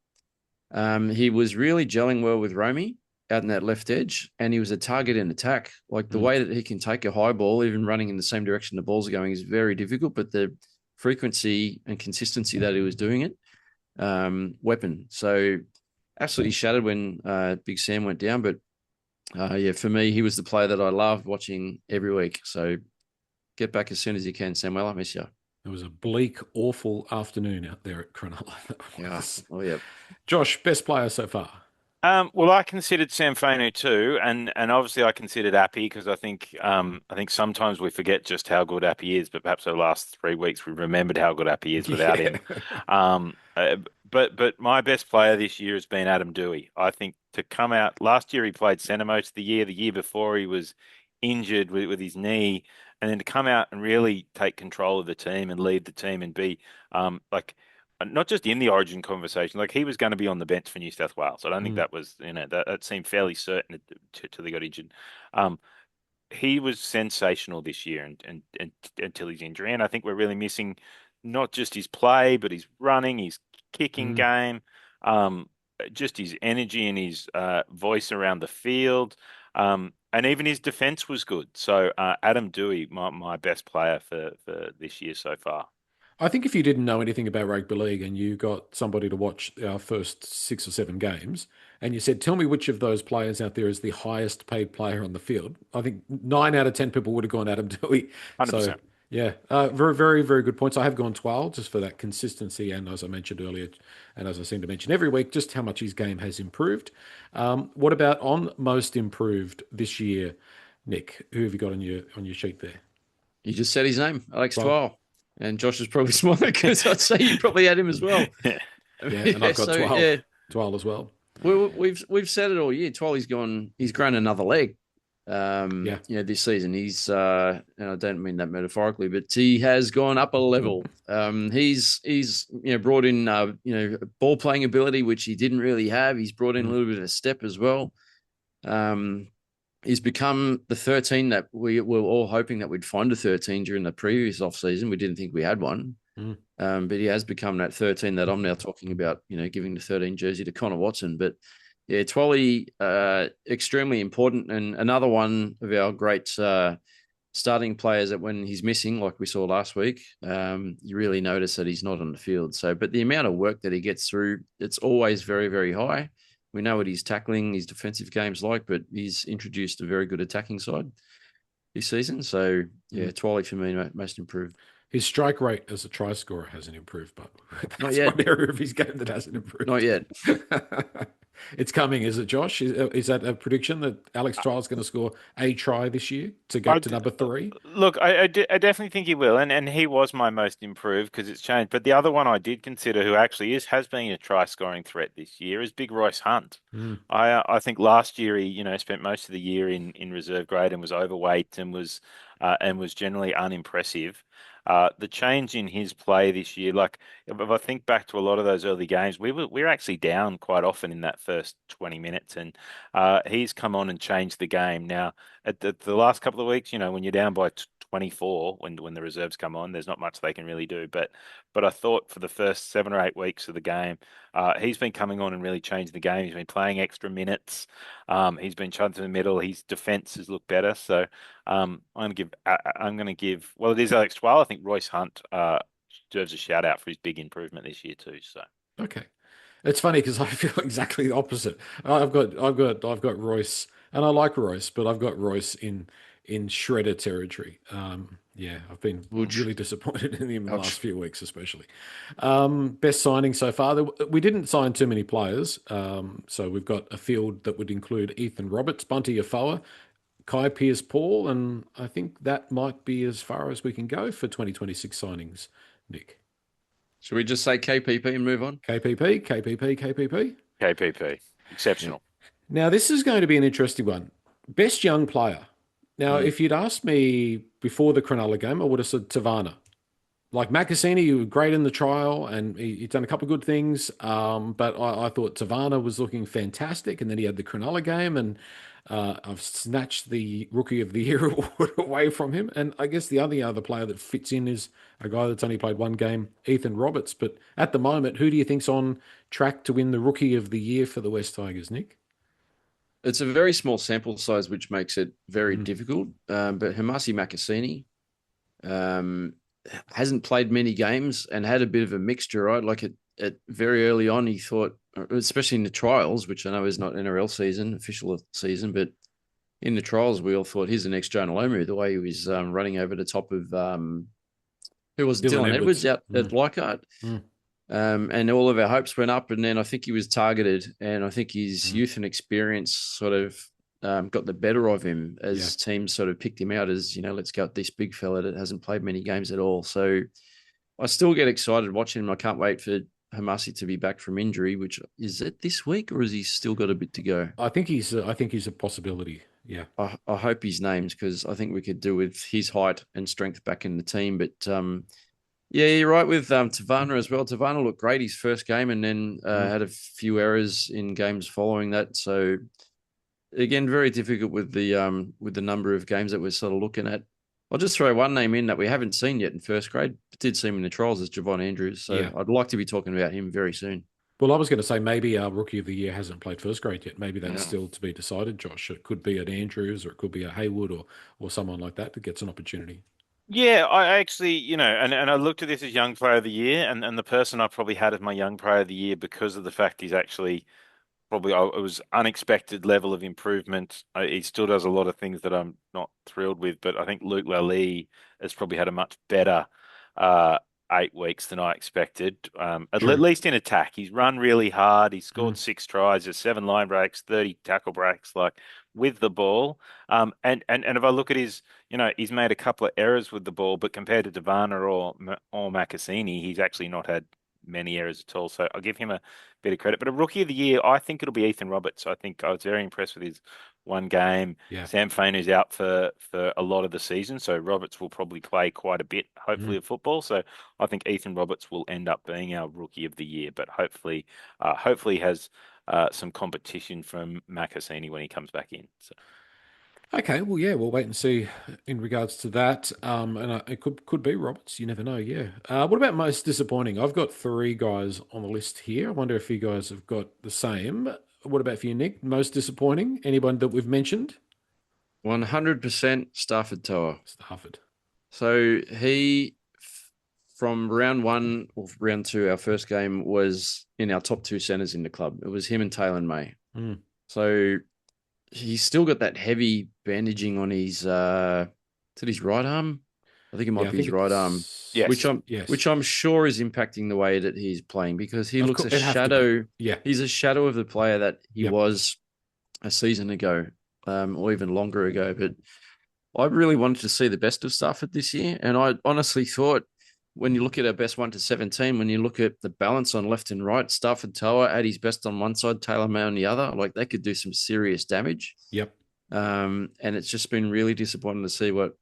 He was really gelling well with Romy out in that left edge, and he was a target in attack. Like the way that he can take a high ball, even running in the same direction the balls are going, is very difficult. But the frequency and consistency that he was doing it, weapon. So absolutely shattered when Big Sam went down. But yeah, for me, he was the player that I loved watching every week. So get back as soon as you can, Samuel. I miss you. It was a bleak, awful afternoon out there at Cronulla. Yeah. Oh, yeah. Josh, best player so far. Well, I considered Samfano too, and obviously I considered Appy because I think sometimes we forget just how good Appy is, but perhaps over the last 3 weeks we remembered how good Appy is without him. But my best player this year has been Adam Doueihi. I think to come out last year he played centre most of the year. The year before he was injured with his knee, and then to come out and really take control of the team and lead the team and be like not just in the Origin conversation, like he was going to be on the bench for New South Wales. I don't think that was, that seemed fairly certain till they got injured. He was sensational this year and until his injury. And I think we're really missing not just his play, but his running, his kicking game, just his energy and his voice around the field. And even his defense was good. So Adam Doueihi, my best player for this year so far. I think if you didn't know anything about rugby league and you got somebody to watch our first 6 or 7 games and you said, tell me which of those players out there is the highest paid player on the field, I think 9 out of 10 people would have gone Adam Doueihi. 100%. So, yeah, very, very, very good points. I have gone 12 just for that consistency. And as I mentioned earlier, and as I seem to mention every week, just how much his game has improved. What about on most improved this year, Nick? Who have you got on your sheet there? You just said his name, Alex Twal. And Josh is probably smaller because I'd say you probably had him as well. Yeah, and I've got 12, yeah. 12 as well. We've said it all year. Twaley's grown another leg. This season he's and I don't mean that metaphorically, but he has gone up a level. He's brought in ball playing ability, which he didn't really have. He's brought in a little bit of a step as well. He's become the 13 that we were all hoping that we'd find a 13 during the previous off season. We didn't think we had one. But he has become that 13 that I'm now talking about, giving the 13 jersey to Connor Watson. But yeah, Twally, extremely important. And another one of our great starting players that when he's missing, like we saw last week, you really notice that he's not on the field. So, but the amount of work that he gets through, it's always very, very high. We know what he's tackling, his defensive game's like, but he's introduced a very good attacking side this season. So, yeah, Twally for me, most improved. His strike rate as a try scorer hasn't improved, but that's Not yet. one area of his game that hasn't improved. Not yet. It's coming, is it, Josh? Is that a prediction that Alex Trial is going to score a try this year to go to number 3? Look, I definitely think he will, and he was my most improved because it's changed. But the other one I did consider, who actually has been a try scoring threat this year, is Big Royce Hunt. I think last year he spent most of the year in reserve grade and was overweight and was generally unimpressive. The change in his play this year, like if I think back to a lot of those early games, we were actually down quite often in that first 20 minutes, and he's come on and changed the game. Now, at the last couple of weeks, when you're down by 24 when the reserves come on. There's not much they can really do. But I thought for the first 7 or 8 weeks of the game, he's been coming on and really changing the game. He's been playing extra minutes. He's been chunked in the middle. His defense has looked better. So I'm going to give. Well, it is Alex Twal. I think Royce Hunt deserves a shout out for his big improvement this year too. So Okay. It's funny because I feel exactly the opposite. I've got Royce, and I like Royce, but I've got Royce in shredder territory. Yeah, I've been Which, really disappointed in him in the last ouch. few weeks, especially. Best signing so far. We didn't sign too many players, so we've got a field that would include Ethan Roberts, Bunty Afoa, Kai Pearce-Paul, and I think that might be as far as we can go for 2026 signings, Nick. Should we just say KPP and move on? KPP, KPP, KPP. KPP, exceptional. Now, this is going to be an interesting one. Best young player. Now, Mm. if you'd asked me before the Cronulla game, I would have said Tavana. Like Makasini, he was great in the trial and he'd done a couple of good things. But I thought Tavana was looking fantastic. And then he had the Cronulla game, and I've snatched the Rookie of the Year award away from him. And I guess the other player that fits in is a guy that's only played one game, Ethan Roberts. But at the moment, who do you think's on track to win the Rookie of the Year for the West Tigers, Nick? It's a very small sample size, which makes it very Mm. difficult. But Hamasi Makasini hasn't played many games and had a bit of a mixture, right? Like at very early on, he thought, especially in the trials, which I know is not NRL season, official season, but in the trials, we all thought he's the next Jonah Lomu, the way he was running over the top of who was Dylan Dylan Edwards Edwards. out at Mm. Leichhardt. Mm. And all of our hopes went up, and then I think he was targeted, and I think his Mm. youth and experience sort of got the better of him as Yeah. teams sort of picked him out as, let's go at this big fella that hasn't played many games at all. So I still get excited watching him. I can't wait for Hamasi to be back from injury, which is it this week, or has he still got a bit to go? I think he's a possibility. Yeah. I hope he's named, because I think we could do with his height and strength back in the team. But yeah, you're right with Tavana as well. Tavana looked great his first game, and then had a few errors in games following that. So again, very difficult with the number of games that we're sort of looking at. I'll just throw one name in that we haven't seen yet in first grade, but did see him in the trials, as Javon Andrews. So Yeah. I'd like to be talking about him very soon. Well, I was going to say maybe our Rookie of the Year hasn't played first grade yet. Maybe that's Yeah. still to be decided, Josh. It could be at Andrews, or it could be a Haywood, or someone like that gets an opportunity. Yeah, I actually, and I looked at this as young player of the year, and the person I probably had as my young player of the year because of the fact he's actually probably it was unexpected level of improvement. He still does a lot of things that I'm not thrilled with, but I think Luke Lally has probably had a much better uh, 8 weeks than I expected. At True. least in attack, he's run really hard. He scored Mm. 6 tries, there's 7 line breaks, 30 tackle breaks, like with the ball. And if I look at his, he's made a couple of errors with the ball, but compared to Devana or Makasini, he's actually not had many errors at all. So I'll give him a bit of credit. But a Rookie of the Year, I think it'll be Ethan Roberts. I think I was very impressed with his one game. Yeah. Sam Fainu's out for a lot of the season, so Roberts will probably play quite a bit, hopefully, Mm. of football. So I think Ethan Roberts will end up being our Rookie of the Year, but hopefully has some competition from Makasini when he comes back in. So. Okay. Well, yeah, we'll wait and see in regards to that. And it could be Roberts. You never know. Yeah. What about most disappointing? I've got three guys on the list here. I wonder if you guys have got the same. What about for you, Nick? Most disappointing? Anyone that we've mentioned? 100% Stafford Toa. Stafford. So he, from round one or round two, our first game, was in our top two centers in the club. It was him and Taylor May. Mm. So he's still got that heavy bandaging on his, is it his right arm? I think it might Yeah, I be his think right it's- arm, Yes. Yes. which I'm sure is impacting the way that he's playing, because he Of looks course, a it'd have to be. shadow. Yeah. He's a shadow of the player that he Yep. was a season ago, or even longer ago. But I really wanted to see the best of Stafford this year. And I honestly thought, when you look at our best 1 to 17, when you look at the balance on left and right, Stafford Toa at his best on one side, Taylor May on the other, like they could do some serious damage. Yep. And it's just been really disappointing to see what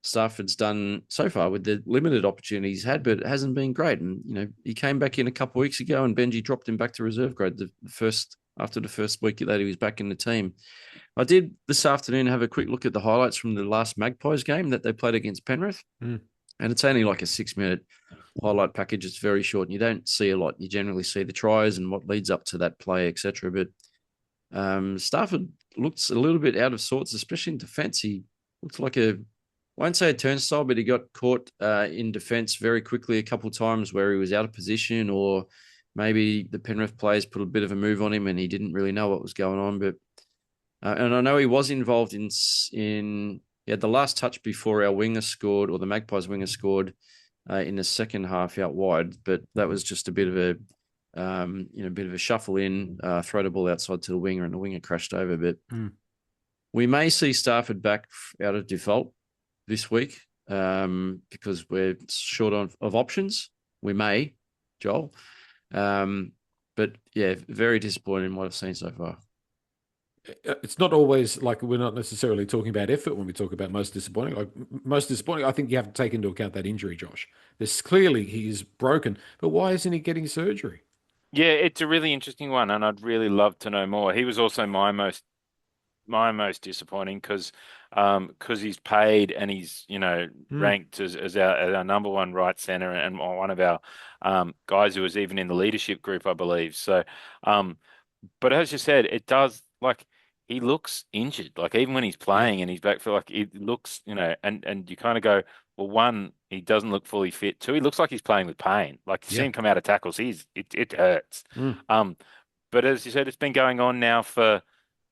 Stafford's done so far with the limited opportunities he's had, but it hasn't been great. And, he came back in a couple of weeks ago and Benji dropped him back to reserve grade the first after the first week that he was back in the team. I did this afternoon have a quick look at the highlights from the last Magpies game that they played against Penrith. And it's only like a 6-minute highlight package. It's very short and you don't see a lot. You generally see the tries and what leads up to that play, etc. But Stafford looks a little bit out of sorts, especially in defence. He looks like I won't say a turnstile, but he got caught in defence very quickly a couple of times where he was out of position, or maybe the Penrith players put a bit of a move on him and he didn't really know what was going on. But and I know he was involved in he had the last touch before our winger scored, or the Magpies winger scored in the second half out wide, but that was just a bit of a bit of a shuffle in, throw the ball outside to the winger, and the winger crashed over. But we may see Stafford back out of default this week because we're short of options. We may, Joel. But yeah, very disappointing in what I've seen so far. It's not always like we're not necessarily talking about effort when we talk about most disappointing. Like most disappointing, I think you have to take into account that injury, Josh. There's clearly he's broken, but why isn't he getting surgery? Yeah, it's a really interesting one, and I'd really love to know more. He was also my most disappointing because he's paid and he's ranked as our number one right center and one of our guys who was even in the leadership group, I believe. So, but as you said, it does like he looks injured. Like even when he's playing and he's back for like it looks, and you kind of go, well, one, he doesn't look fully fit. Two, he looks like he's playing with pain. Like you see him come out of tackles, it hurts. But as you said, it's been going on now for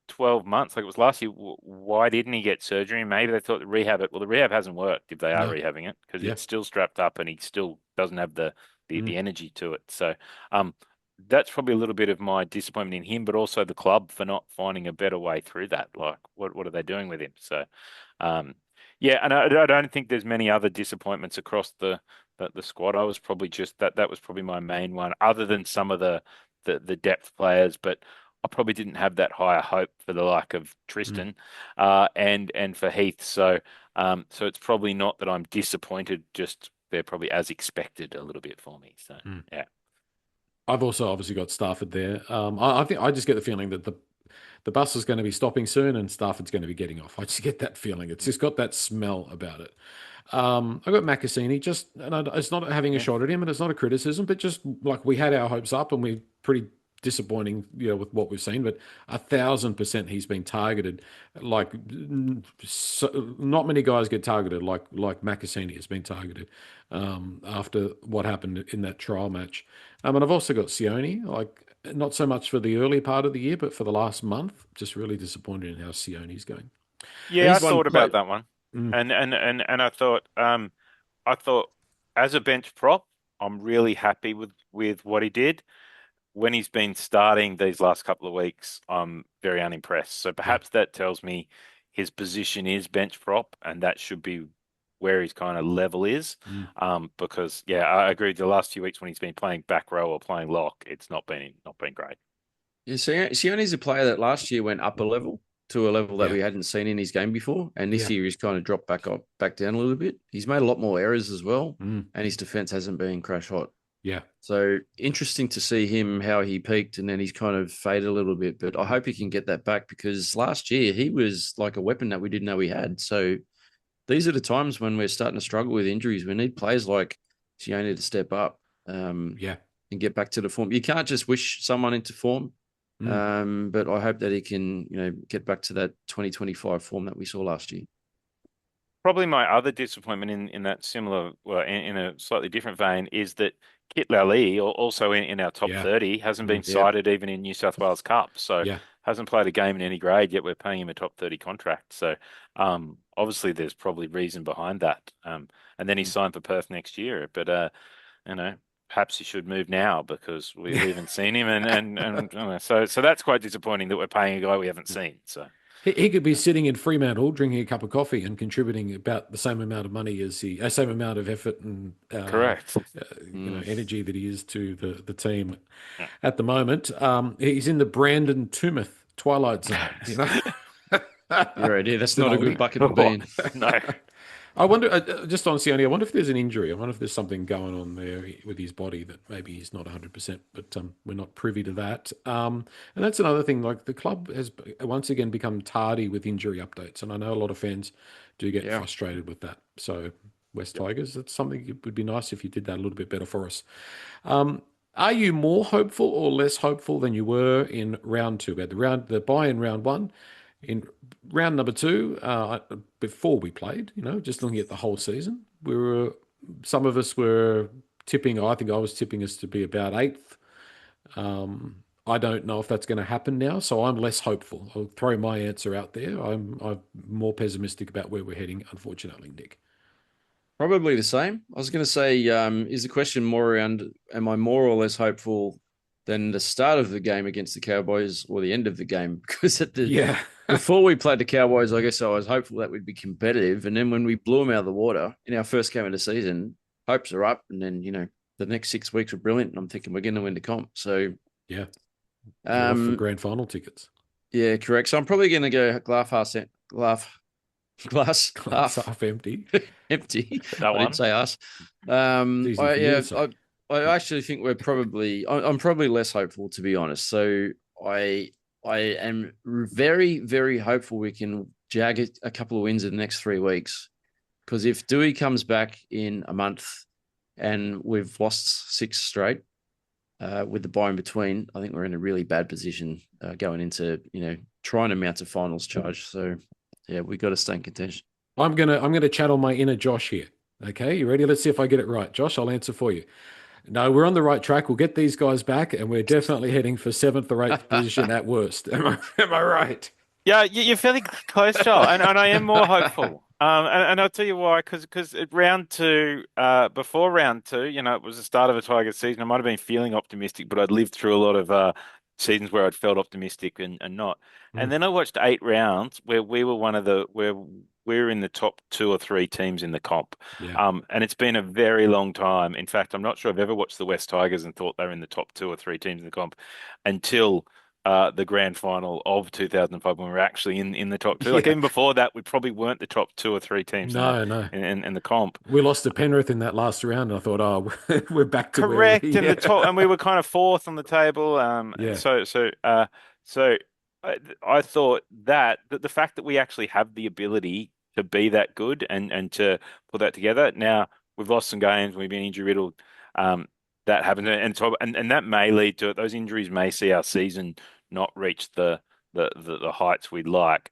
12 months. Like it was last year. Why didn't he get surgery? Maybe they thought the rehab it. Well, the rehab hasn't worked if they are rehabbing it because it's still strapped up and he still doesn't have the energy to it. So, that's probably a little bit of my disappointment in him, but also the club for not finding a better way through that. Like, what are they doing with him? So, yeah, and I don't think there's many other disappointments across the squad. I was probably just that was probably my main one, other than some of the depth players, but I probably didn't have that higher hope for the like of Tristan, and for Heath. So, so it's probably not that I'm disappointed. Just they're probably as expected a little bit for me. So, yeah. I've also obviously got Stafford there. I think I just get the feeling that the bus is going to be stopping soon and Stafford's going to be getting off. I just get that feeling. It's just got that smell about it. I got Macassini, it's not having a shot at him and it's not a criticism, but just like we had our hopes up and we're pretty disappointing, with what we've seen, but 1,000% he's been targeted. Like not many guys get targeted like Macassini has been targeted after what happened in that trial match. And I've also got Sione, like not so much for the early part of the year, but for the last month, just really disappointed in how Sione's going. Yeah, I thought about that one, and I thought as a bench prop, I'm really happy with what he did. When he's been starting these last couple of weeks, I'm very unimpressed. So perhaps that tells me his position is bench prop, and that should be where his kind of level is. Because I agree. The last few weeks when he's been playing back row or playing lock, it's not been great. Yeah, Sione's a player that last year went up a level to a level that we hadn't seen in his game before, and this year he's kind of dropped back down a little bit. He's made a lot more errors as well, and his defense hasn't been crash hot. Yeah. So interesting to see him, how he peaked and then he's kind of faded a little bit. But I hope he can get that back because last year he was like a weapon that we didn't know we had. So these are the times when we're starting to struggle with injuries. We need players like Sione to step up and get back to the form. You can't just wish someone into form. But I hope that he can, get back to that 2025 form that we saw last year. Probably my other disappointment in that similar, well, in a slightly different vein, is that Kit Lally, also in our top 30, hasn't been cited even in New South Wales Cup. So hasn't played a game in any grade, yet we're paying him a top 30 contract. So obviously there's probably reason behind that. And then he's signed for Perth next year. But, perhaps he should move now because we haven't seen him. And so that's quite disappointing that we're paying a guy we haven't seen. So. He could be sitting in Fremantle drinking a cup of coffee and contributing about the same amount of money as same amount of effort and correct, energy that he is to the team at the moment. He's in the Brandon Tumeth Twilight Zone. You're right. Yeah, that's not a good bucket to be in. No. I wonder, just honestly, only I wonder if there's an injury. I wonder if there's something going on there with his body that maybe he's not 100%, but we're not privy to that. And that's another thing. Like the club has once again become tardy with injury updates, and I know a lot of fans do get Yeah. frustrated with that. So West Yep. Tigers, that's something it would be nice if you did that a little bit better for us. Um, are you more hopeful or less hopeful than you were in round two? We had the buy in round one. In round number two, before we played, just looking at the whole season, some of us were tipping. I think I was tipping us to be about eighth. I don't know if that's going to happen now, so I'm less hopeful. I'll throw my answer out there. I'm more pessimistic about where we're heading, unfortunately, Nick. Probably the same. I was going to say, is the question more around, am I more or less hopeful than the start of the game against the Cowboys or the end of the game? Because Yeah. before we played the Cowboys, I guess I was hopeful that we'd be competitive. And then when we blew them out of the water in our first game of the season, hopes are up. And then, the next 6 weeks were brilliant. And I'm thinking we're going to win the comp. So, Yeah. You're off for um, grand final tickets. yeah, correct. So I'm probably going to go glass Glass half half empty. empty. That I didn't one. say us. It's easy for you to say. I actually think I'm probably less hopeful, to be honest. So I I am very, very hopeful we can jag a couple of wins in the next 3 weeks. Because if Dewey comes back in a month and we've lost 6 straight with the bye in between, I think we're in a really bad position going into, trying to mount a finals charge. So yeah, we got to stay in contention. I'm gonna channel my inner Josh here. Okay, you ready? Let's see if I get it right. Josh, I'll answer for you. No, we're on the right track. We'll get these guys back, and we're definitely heading for seventh or eighth position at worst. Am I right? Yeah, you're fairly close, Joel, and I am more hopeful. And I'll tell you why, because at round two, before round two, it was the start of a Tigers season. I might have been feeling optimistic, but I'd lived through a lot of seasons where I'd felt optimistic and not. And Mm, then I watched 8 rounds where we were where we're in the top 2 or 3 teams in the comp. yeah. And it's been a very long time. In fact, I'm not sure I've ever watched the West Tigers and thought they're in the top 2 or 3 teams in the comp until the grand final of 2005 when we were actually in the top two. Like Yeah. even before that, we probably weren't the top 2 or 3 teams in the No, no. in the comp. We lost to Penrith in that last round, and I thought, oh, we're back to where we. Correct, and the top, Yeah. and we were kind of fourth on the table. Yeah. So I thought that the fact that we actually have the ability to be that good and to put that together. Now we've lost some games, we've been injury riddled. Um, that happened, and that may lead to it. Those injuries may see our season not reach the heights we'd like.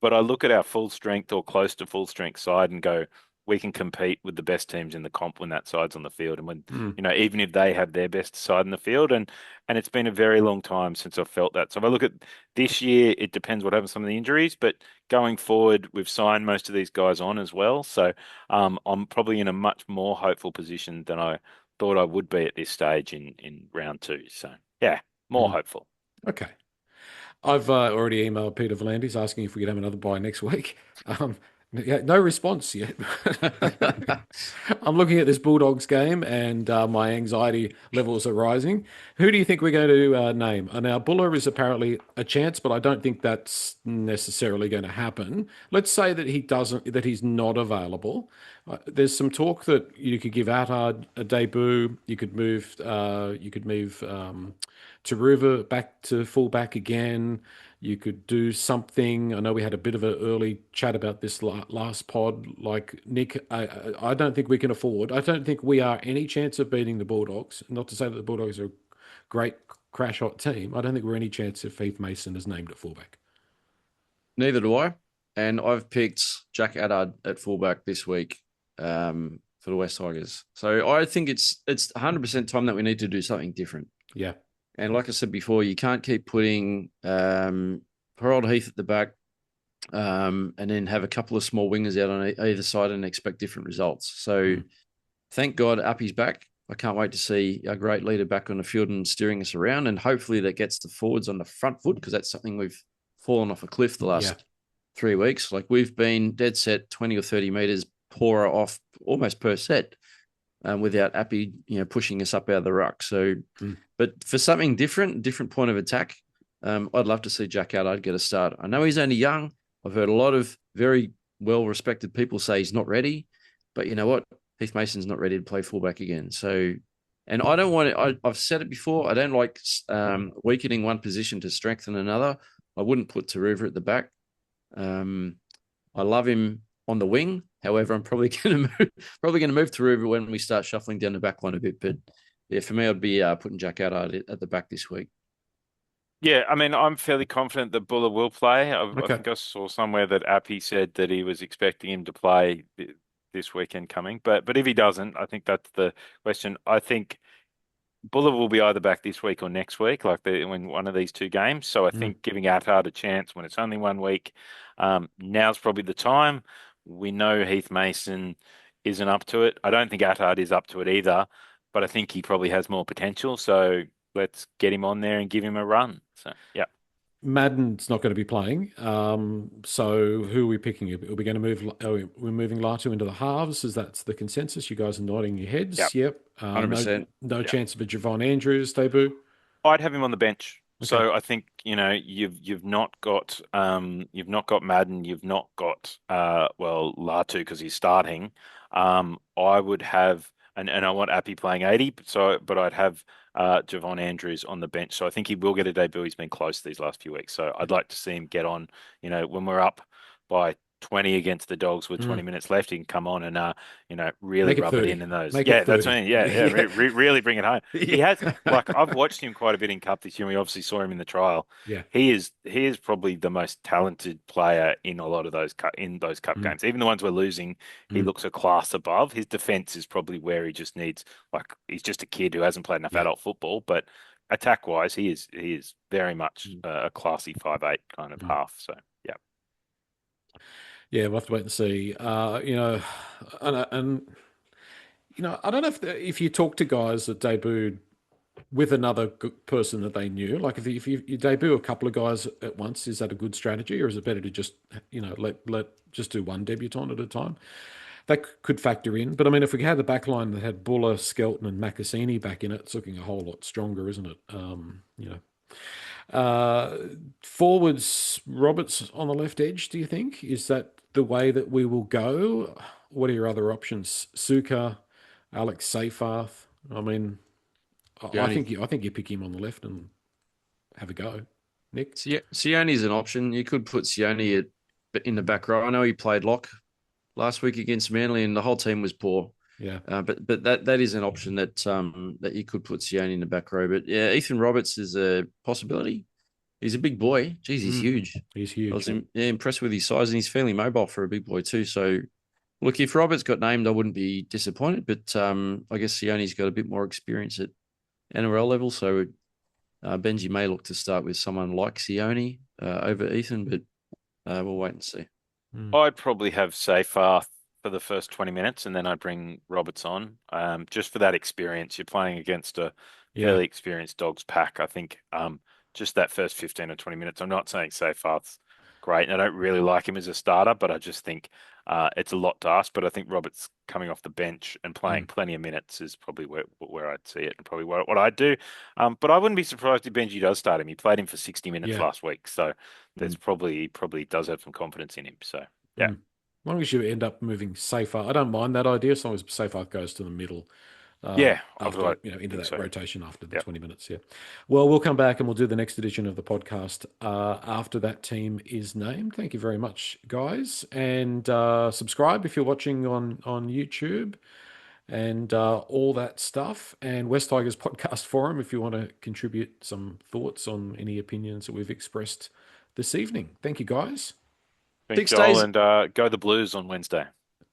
But I look at our full strength or close to full strength side and go, we can compete with the best teams in the comp when that side's on the field, and when Mm, even if they have their best side in the field, and it's been a very long time since I've felt that. So if I look at this year, it depends what happens with some of the injuries, but going forward, we've signed most of these guys on as well. So I'm probably in a much more hopeful position than I thought I would be at this stage in round two. So yeah, more mm. hopeful. Okay. I've already emailed Peter V'landys asking if we could have another buy next week. Yeah, no response yet. I'm looking at this Bulldogs game, and my anxiety levels are rising. Who do you think we're going to name? Now, Buller is apparently a chance, but I don't think that's necessarily going to happen. Let's say that he's not available. There's some talk that you could give Attard a debut. You could move Taruva back to fullback again. You could do something. I know we had a bit of an early chat about this last pod. Like Nick, I don't think we can afford. I don't think we are any chance of beating the Bulldogs. Not to say that the Bulldogs are a great crash hot team. I don't think we're any chance if Heath Mason is named at fullback. Neither do I. And I've picked Jack Addard at fullback this week for the West Tigers. So I think it's 100% time that we need to do something different. Yeah. And like I said before, you can't keep putting Harold Heath at the back and then have a couple of small wingers out on either side and expect different results. So thank God Appy's back. I can't wait to see a great leader back on the field and steering us around. And hopefully that gets the forwards on the front foot, because that's something we've fallen off a cliff the last 3 weeks. Like we've been dead set 20 or 30 meters poorer off almost per set without Appy, pushing us up out of the ruck. So, but for something different point of attack, I'd love to see Jack Addard get a start. I know he's only young. I've heard a lot of very well-respected people say he's not ready. But you know what? Heath Mason's not ready to play fullback again. So, and I don't want it. I've said it before. I don't like weakening one position to strengthen another. I wouldn't put Taruva at the back. I love him on the wing. However, I'm probably going to move Taruva when we start shuffling down the back line a bit. But yeah, for me, I'd be putting Jack out at the back this week. Yeah, I mean, I'm fairly confident that Buller will play. I Okay. think I saw somewhere that Appy said that he was expecting him to play this weekend coming. But if he doesn't, I think that's the question. I think Buller will be either back this week or next week, like when one of these two games. So I think giving Attard a chance when it's only 1 week, now's probably the time. We know Heath Mason isn't up to it. I don't think Attard is up to it either, but I think he probably has more potential. So let's get him on there and give him a run. So yeah. Madden's not going to be playing. So who are we picking? Are we going to move? We're moving Latu into the halves. Is that's the consensus? You guys are nodding your heads. Yep. 100%. No chance of a Javon Andrews debut. I'd have him on the bench. Okay. So I think, you've not got Madden, you've not got Latu because he's starting. I would have and I want Appy playing 80, but I'd have Javon Andrews on the bench. So I think he will get a debut. He's been close these last few weeks. So I'd like to see him get on, when we're up by 20 against the Dogs with 20 minutes left, he can come on and really Make it rub 30. it in those. Make Yeah, it that's 30. me. Yeah. Really bring it home. He Yeah. has, like, I've watched him quite a bit in Cup this year. We obviously saw him in the trial. Yeah. He is probably the most talented player in a lot of those cup games. Even the ones we're losing, he looks a class above. His defense is probably where he just needs, like, he's just a kid who hasn't played enough adult football, but attack wise, he is very much a classy 5'8" kind of half. So yeah. Yeah, we'll have to wait and see. And I don't know if you talk to guys that debuted with another person that they knew, like if you debut a couple of guys at once, is that a good strategy, or is it better to just let just do one debutant at a time? That could factor in. But I mean, if we had the back line that had Buller, Skelton, and Macassini back in it, it's looking a whole lot stronger, isn't it? Forwards, Roberts on the left edge, do you think? Is that the way that we will go? What are your other options? Suka, Alex Seyfarth. I mean, I think you pick him on the left and have a go. Nick? Sione's an option. You could put Sione in the back row. I know he played lock last week against Manly and the whole team was poor. Yeah. But that is an option that you could put Sione in the back row. But yeah, Ethan Roberts is a possibility. He's a big boy. Jeez, he's huge. He's huge. I was impressed with his size, and he's fairly mobile for a big boy too. So, look, if Roberts got named, I wouldn't be disappointed. But I guess Sione's got a bit more experience at NRL level, so Benji may look to start with someone like Sione over Ethan, but we'll wait and see. I'd probably have Seyfarth for the first 20 minutes, and then I'd bring Roberts on, just for that experience. You're playing against a fairly experienced Dogs pack. I think just that first 15 or 20 minutes. I'm not saying Seyfarth's great, and I don't really like him as a starter, but I just think it's a lot to ask. But I think Roberts coming off the bench and playing plenty of minutes is probably where I'd see it, and probably what I'd do. But I wouldn't be surprised if Benji does start him. He played him for 60 minutes last week, so there's he probably does have some confidence in him. So yeah. As long as you end up moving Seyfarth, I don't mind that idea. As long as Seyfarth goes to the middle. After into that rotation after the 20 minutes. Yeah. Well, we'll come back and we'll do the next edition of the podcast after that team is named. Thank you very much, guys, and subscribe if you're watching on YouTube and all that stuff. And West Tigers podcast forum if you want to contribute some thoughts on any opinions that we've expressed this evening. Thank you, guys. Thanks, Joel, and go the Blues on Wednesday.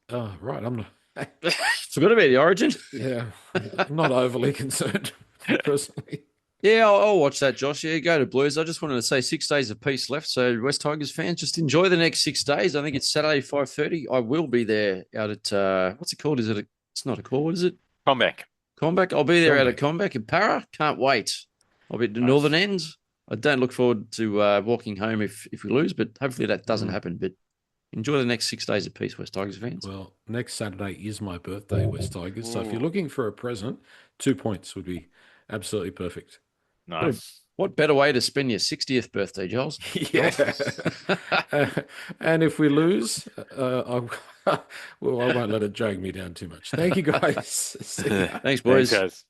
Oh, right. I'm not. Forgot about the Origin. Yeah, I'm not overly concerned personally. Yeah, I'll watch that, Josh. Yeah, go to Blues. I just wanted to say 6 days of peace left. So West Tigers fans, just enjoy the next 6 days. I think it's Saturday, 5:30. I will be there out at, what's it called? It's not a call. What is it? Combeck. I'll be there out at Combeck in Para. Can't wait. I'll be at the northern end. I don't look forward to walking home if we lose, but hopefully that doesn't happen. But enjoy the next 6 days of peace, West Tigers fans. Well, next Saturday is my birthday, West Tigers. So if you're looking for a present, 2 points would be absolutely perfect. Nice. What better way to spend your 60th birthday, Jules? Yeah. And if we lose, well, I won't let it drag me down too much. Thank you, guys. See ya. Thanks, Thanks, boys. guys.